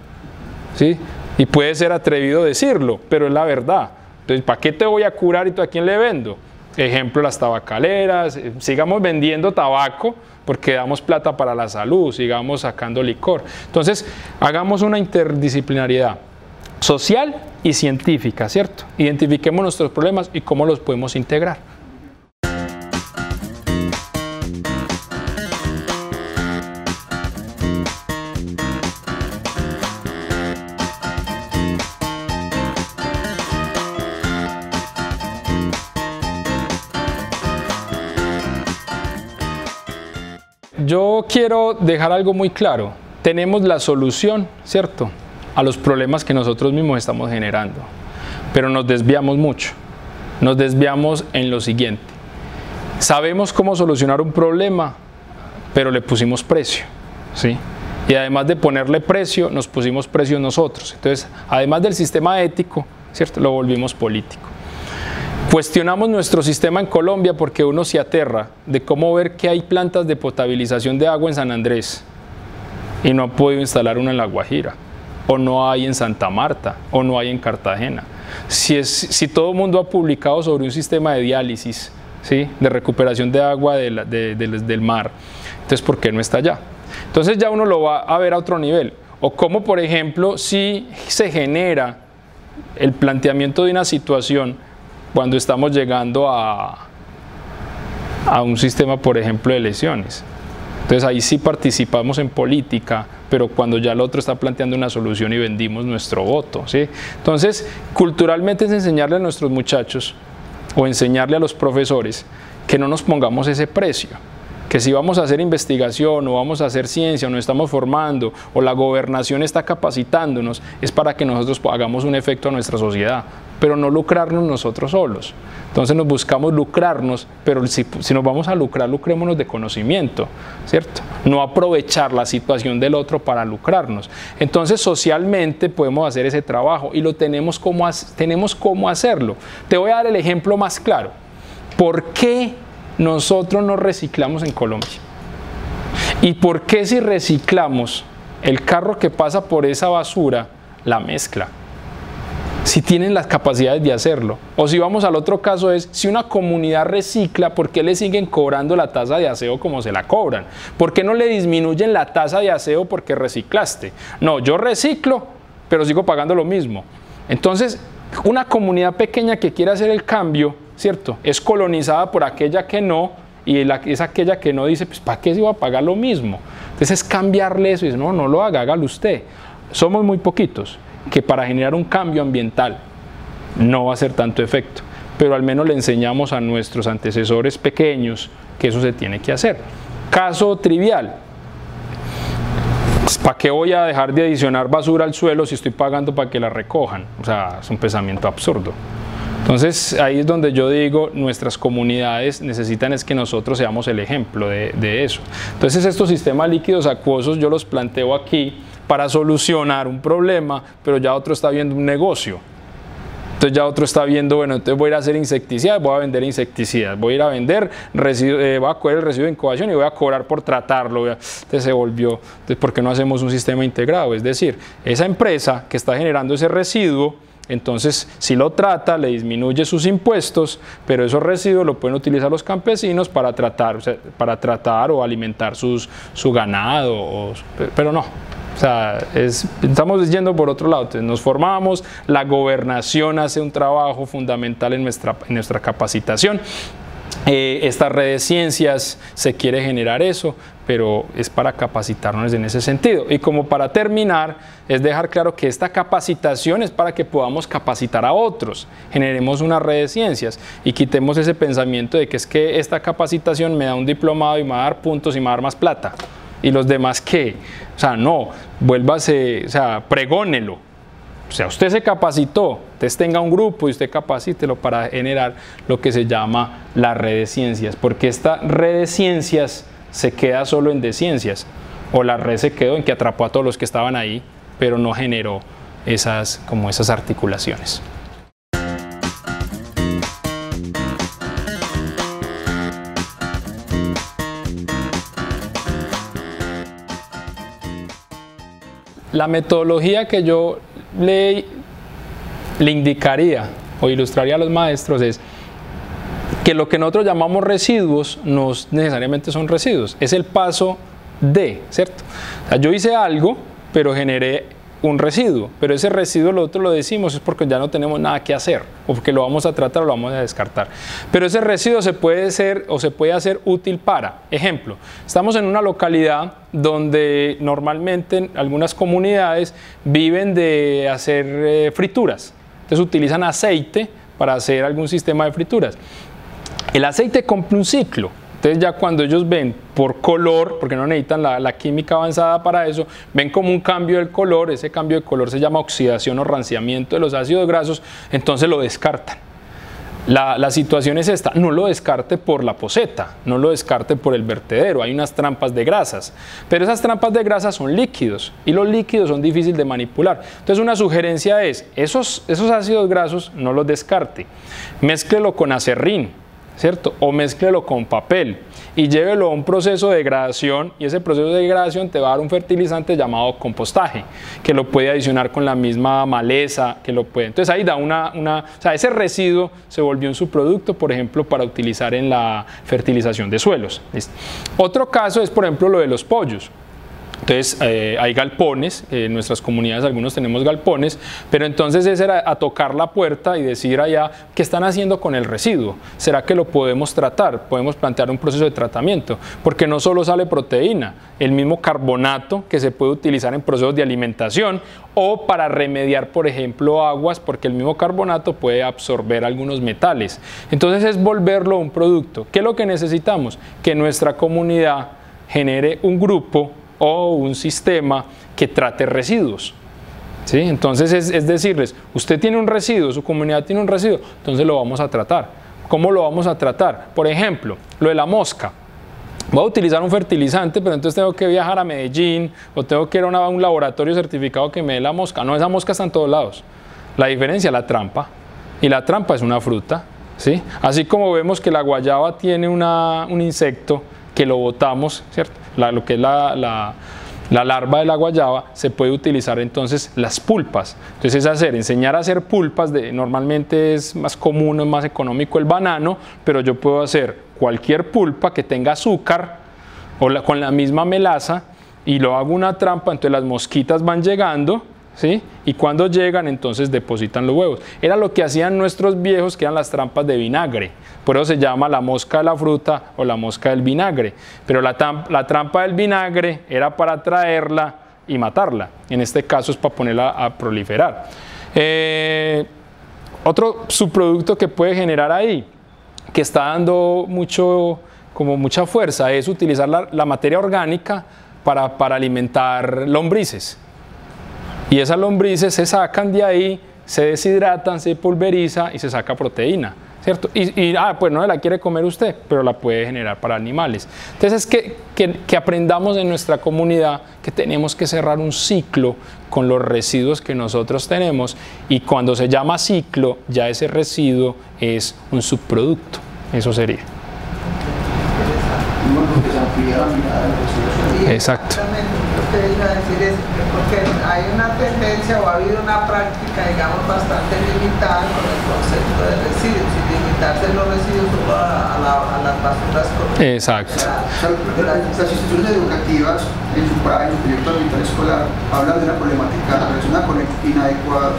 ¿sí? Y puede ser atrevido decirlo, pero es la verdad. Entonces, ¿para qué te voy a curar y tú a quién le vendo? Ejemplo, las tabacaleras, sigamos vendiendo tabaco porque damos plata para la salud, sigamos sacando licor. Entonces, hagamos una interdisciplinariedad social y científica, ¿cierto? Identifiquemos nuestros problemas y cómo los podemos integrar. Yo quiero dejar algo muy claro, tenemos la solución, ¿cierto?, a los problemas que nosotros mismos estamos generando, pero nos desviamos mucho, nos desviamos en lo siguiente, sabemos cómo solucionar un problema, pero le pusimos precio, ¿sí? Y además de ponerle precio, nos pusimos precio nosotros, entonces, además del sistema ético, ¿cierto?, lo volvimos político. Cuestionamos nuestro sistema en Colombia porque uno se aterra de cómo ver que hay plantas de potabilización de agua en San Andrés y no ha podido instalar una en La Guajira, o no hay en Santa Marta, o no hay en Cartagena. Si todo el mundo ha publicado sobre un sistema de diálisis, ¿sí?, de recuperación de agua del mar, entonces ¿por qué no está allá? Entonces ya uno lo va a ver a otro nivel. O cómo, por ejemplo, si se genera el planteamiento de una situación cuando estamos llegando a un sistema, por ejemplo, de elecciones. Entonces ahí sí participamos en política, pero cuando ya el otro está planteando una solución y vendimos nuestro voto, ¿sí? Entonces, culturalmente es enseñarle a nuestros muchachos o enseñarle a los profesores que no nos pongamos ese precio, que si vamos a hacer investigación o vamos a hacer ciencia o nos estamos formando o la gobernación está capacitándonos, es para que nosotros hagamos un efecto a nuestra sociedad, pero no lucrarnos nosotros solos. Entonces nos buscamos lucrarnos, pero si nos vamos a lucrar, lucrémonos de conocimiento, ¿cierto? No aprovechar la situación del otro para lucrarnos. Entonces socialmente podemos hacer ese trabajo y lo tenemos cómo hacerlo. Te voy a dar el ejemplo más claro. ¿Por qué nosotros no reciclamos en Colombia? ¿Y por qué si reciclamos, el carro que pasa por esa basura la mezcla? Si tienen las capacidades de hacerlo. O si vamos al otro caso es, si una comunidad recicla, ¿por qué le siguen cobrando la tasa de aseo como se la cobran? ¿Por qué no le disminuyen la tasa de aseo porque reciclaste? No, yo reciclo, pero sigo pagando lo mismo. Entonces, una comunidad pequeña que quiere hacer el cambio, ¿cierto?, es colonizada por aquella que no, y es aquella que no dice, pues ¿para qué se va a pagar lo mismo? Entonces es cambiarle eso y dice, no, no lo haga, hágalo usted. Somos muy poquitos, que para generar un cambio ambiental no va a hacer tanto efecto, pero al menos le enseñamos a nuestros antecesores pequeños que eso se tiene que hacer. Caso trivial, ¿para qué voy a dejar de adicionar basura al suelo si estoy pagando para que la recojan? O sea, es un pensamiento absurdo. Entonces ahí es donde yo digo, nuestras comunidades necesitan es que nosotros seamos el ejemplo de eso. Entonces estos sistemas líquidos acuosos yo los planteo aquí para solucionar un problema, pero ya otro está viendo un negocio. Entonces ya otro está viendo, bueno, entonces voy a ir a hacer insecticidas, voy a vender insecticidas, voy a ir a vender residuos, voy a coger el residuo de incubación y voy a cobrar por tratarlo. Entonces se volvió, entonces ¿por qué no hacemos un sistema integrado? Es decir, esa empresa que está generando ese residuo, entonces si lo trata, le disminuye sus impuestos, pero esos residuos lo pueden utilizar los campesinos para tratar, o sea, o alimentar su ganado, pero no. O sea, estamos yendo por otro lado. Entonces nos formamos, la gobernación hace un trabajo fundamental en nuestra capacitación. Esta red de ciencias se quiere generar eso, pero es para capacitarnos en ese sentido. Y como para terminar, es dejar claro que esta capacitación es para que podamos capacitar a otros, generemos una red de ciencias y quitemos ese pensamiento de que es que esta capacitación me da un diplomado y me va a dar puntos y me va a dar más plata. ¿Y los demás qué? O sea, no, vuélvase, o sea, pregónelo. O sea, usted se capacitó, entonces tenga un grupo y usted capacítelo para generar lo que se llama la red de ciencias, porque esta red de ciencias se queda solo en de ciencias, o la red se quedó en que atrapó a todos los que estaban ahí, pero no generó esas articulaciones. La metodología que yo le indicaría o ilustraría a los maestros es que lo que nosotros llamamos residuos no necesariamente son residuos, es el paso de, ¿cierto? O sea, yo hice algo, pero generé un residuo, pero ese residuo nosotros lo decimos es porque ya no tenemos nada que hacer, o porque lo vamos a tratar o lo vamos a descartar. Pero ese residuo se puede hacer útil para, ejemplo, estamos en una localidad donde normalmente algunas comunidades viven de hacer frituras, entonces utilizan aceite para hacer algún sistema de frituras. El aceite cumple un ciclo. Entonces ya cuando ellos ven por color, porque no necesitan la química avanzada para eso, ven como un cambio del color, ese cambio de color se llama oxidación o ranciamiento de los ácidos grasos, entonces lo descartan. La situación es esta, no lo descarte por la poceta, no lo descarte por el vertedero, hay unas trampas de grasas, pero esas trampas de grasas son líquidos y los líquidos son difíciles de manipular. Entonces una sugerencia es, esos ácidos grasos no los descarte, mézclelo con acerrín, ¿cierto? O mézclelo con papel y llévelo a un proceso de degradación y ese proceso de degradación te va a dar un fertilizante llamado compostaje que lo puede adicionar con la misma maleza que lo puede. Entonces ahí da o sea, ese residuo se volvió un subproducto, por ejemplo, para utilizar en la fertilización de suelos. ¿Listo? Otro caso es, por ejemplo, lo de los pollos. Entonces hay galpones, en nuestras comunidades algunos tenemos galpones, pero entonces ese era a tocar la puerta y decir allá qué están haciendo con el residuo, ¿será que lo podemos tratar? Podemos plantear un proceso de tratamiento, porque no solo sale proteína, el mismo carbonato que se puede utilizar en procesos de alimentación o para remediar, por ejemplo, aguas, porque el mismo carbonato puede absorber algunos metales. Entonces es volverlo un producto. ¿Qué es lo que necesitamos? Que nuestra comunidad genere un grupo o un sistema que trate residuos. ¿Sí? Entonces es decirles, usted tiene un residuo, su comunidad tiene un residuo, entonces lo vamos a tratar. ¿Cómo lo vamos a tratar? Por ejemplo, lo de la mosca. Voy a utilizar un fertilizante, pero entonces tengo que viajar a Medellín o tengo que ir a un laboratorio certificado que me dé la mosca. No, esa mosca está en todos lados. La diferencia es la trampa, y la trampa es una fruta. ¿Sí? Así como vemos que la guayaba tiene un insecto que lo botamos, ¿cierto? Lo que es la larva de la guayaba, se puede utilizar entonces las pulpas. Entonces enseñar a hacer pulpas, normalmente es más común, es más económico el banano, pero yo puedo hacer cualquier pulpa que tenga azúcar o con la misma melaza y lo hago una trampa, entonces las mosquitas van llegando, ¿sí? Y cuando llegan entonces depositan los huevos. Era lo que hacían nuestros viejos, que eran las trampas de vinagre. Por eso se llama la mosca de la fruta o la mosca del vinagre. Pero la trampa del vinagre era para atraerla y matarla. En este caso es para ponerla a proliferar. Otro subproducto que puede generar ahí, que está dando mucha fuerza, es utilizar la materia orgánica para alimentar lombrices. Y esas lombrices se sacan de ahí, se deshidratan, se pulveriza y se saca proteína, ¿cierto? Pues no la quiere comer usted, pero la puede generar para animales. Entonces es que aprendamos en nuestra comunidad que tenemos que cerrar un ciclo con los residuos que nosotros tenemos, y cuando se llama ciclo, ya ese residuo es un subproducto. Eso sería. Exacto. Lo que iba a decir es porque hay una tendencia o ha habido una práctica, digamos, bastante limitada con el concepto de residuos, y limitarse los residuos solo a las basuras corrientes. Exacto. Las instituciones educativas en su proyecto ambiental escolar hablan de una problemática relacionada con el inadecuado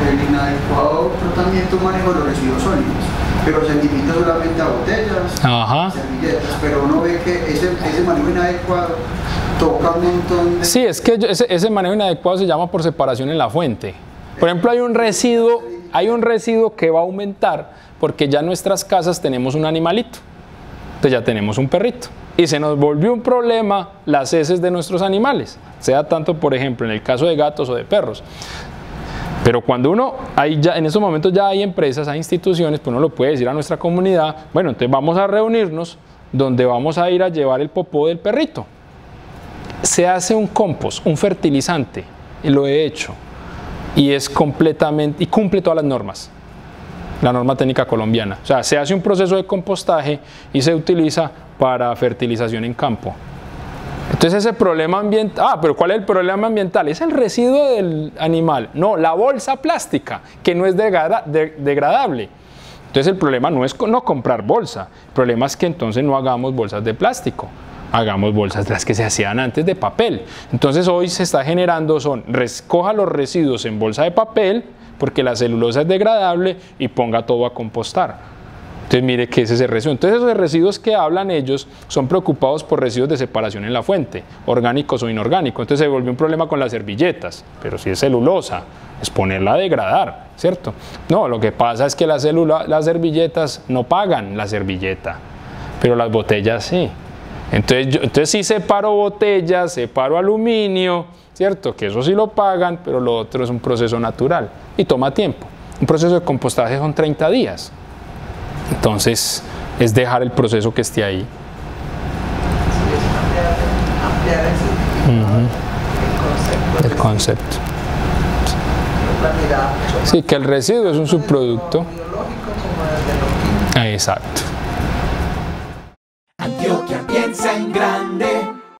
el inadecuado tratamiento o manejo de los residuos sólidos, pero se limita solamente a botellas, Ajá. servilletas, pero uno ve que ese manejo inadecuado toca un montón de... Sí, es que ese manejo inadecuado se llama por separación en la fuente. Por ejemplo, hay un residuo que va a aumentar porque ya en nuestras casas tenemos un animalito, entonces ya tenemos un perrito. Y se nos volvió un problema las heces de nuestros animales, sea tanto, por ejemplo, en el caso de gatos o de perros. Pero cuando en estos momentos ya hay empresas, hay instituciones, pues uno lo puede decir a nuestra comunidad, bueno, entonces vamos a reunirnos donde vamos a ir a llevar el popó del perrito. Se hace un compost, un fertilizante, y lo he hecho, y es completamente, y cumple todas las normas, la norma técnica colombiana. O sea, se hace un proceso de compostaje y se utiliza para fertilización en campo. Entonces ese problema ambiental, pero ¿cuál es el problema ambiental? Es el residuo del animal, no, la bolsa plástica, que no es degradable. Entonces el problema no es no comprar bolsa, el problema es que entonces no hagamos bolsas de plástico, hagamos bolsas las que se hacían antes de papel. Entonces hoy se está generando, coja los residuos en bolsa de papel, porque la celulosa es degradable, y ponga todo a compostar. Entonces mire que ese es el residuo. Entonces esos residuos que hablan ellos son preocupados por residuos de separación en la fuente, orgánicos o inorgánicos. Entonces se volvió un problema con las servilletas, pero si es celulosa, es ponerla a degradar, ¿cierto? No, lo que pasa es que las servilletas no pagan la servilleta, pero las botellas sí. Entonces sí separo botellas, separo aluminio, ¿cierto? Que eso sí lo pagan, pero lo otro es un proceso natural y toma tiempo. Un proceso de compostaje son 30 días. Entonces, es dejar el proceso que esté ahí. Sí, es ampliar el concepto. Sí, que el residuo es un subproducto. Biológico como desde lo químico. Exacto. Antioquia piensa en grande.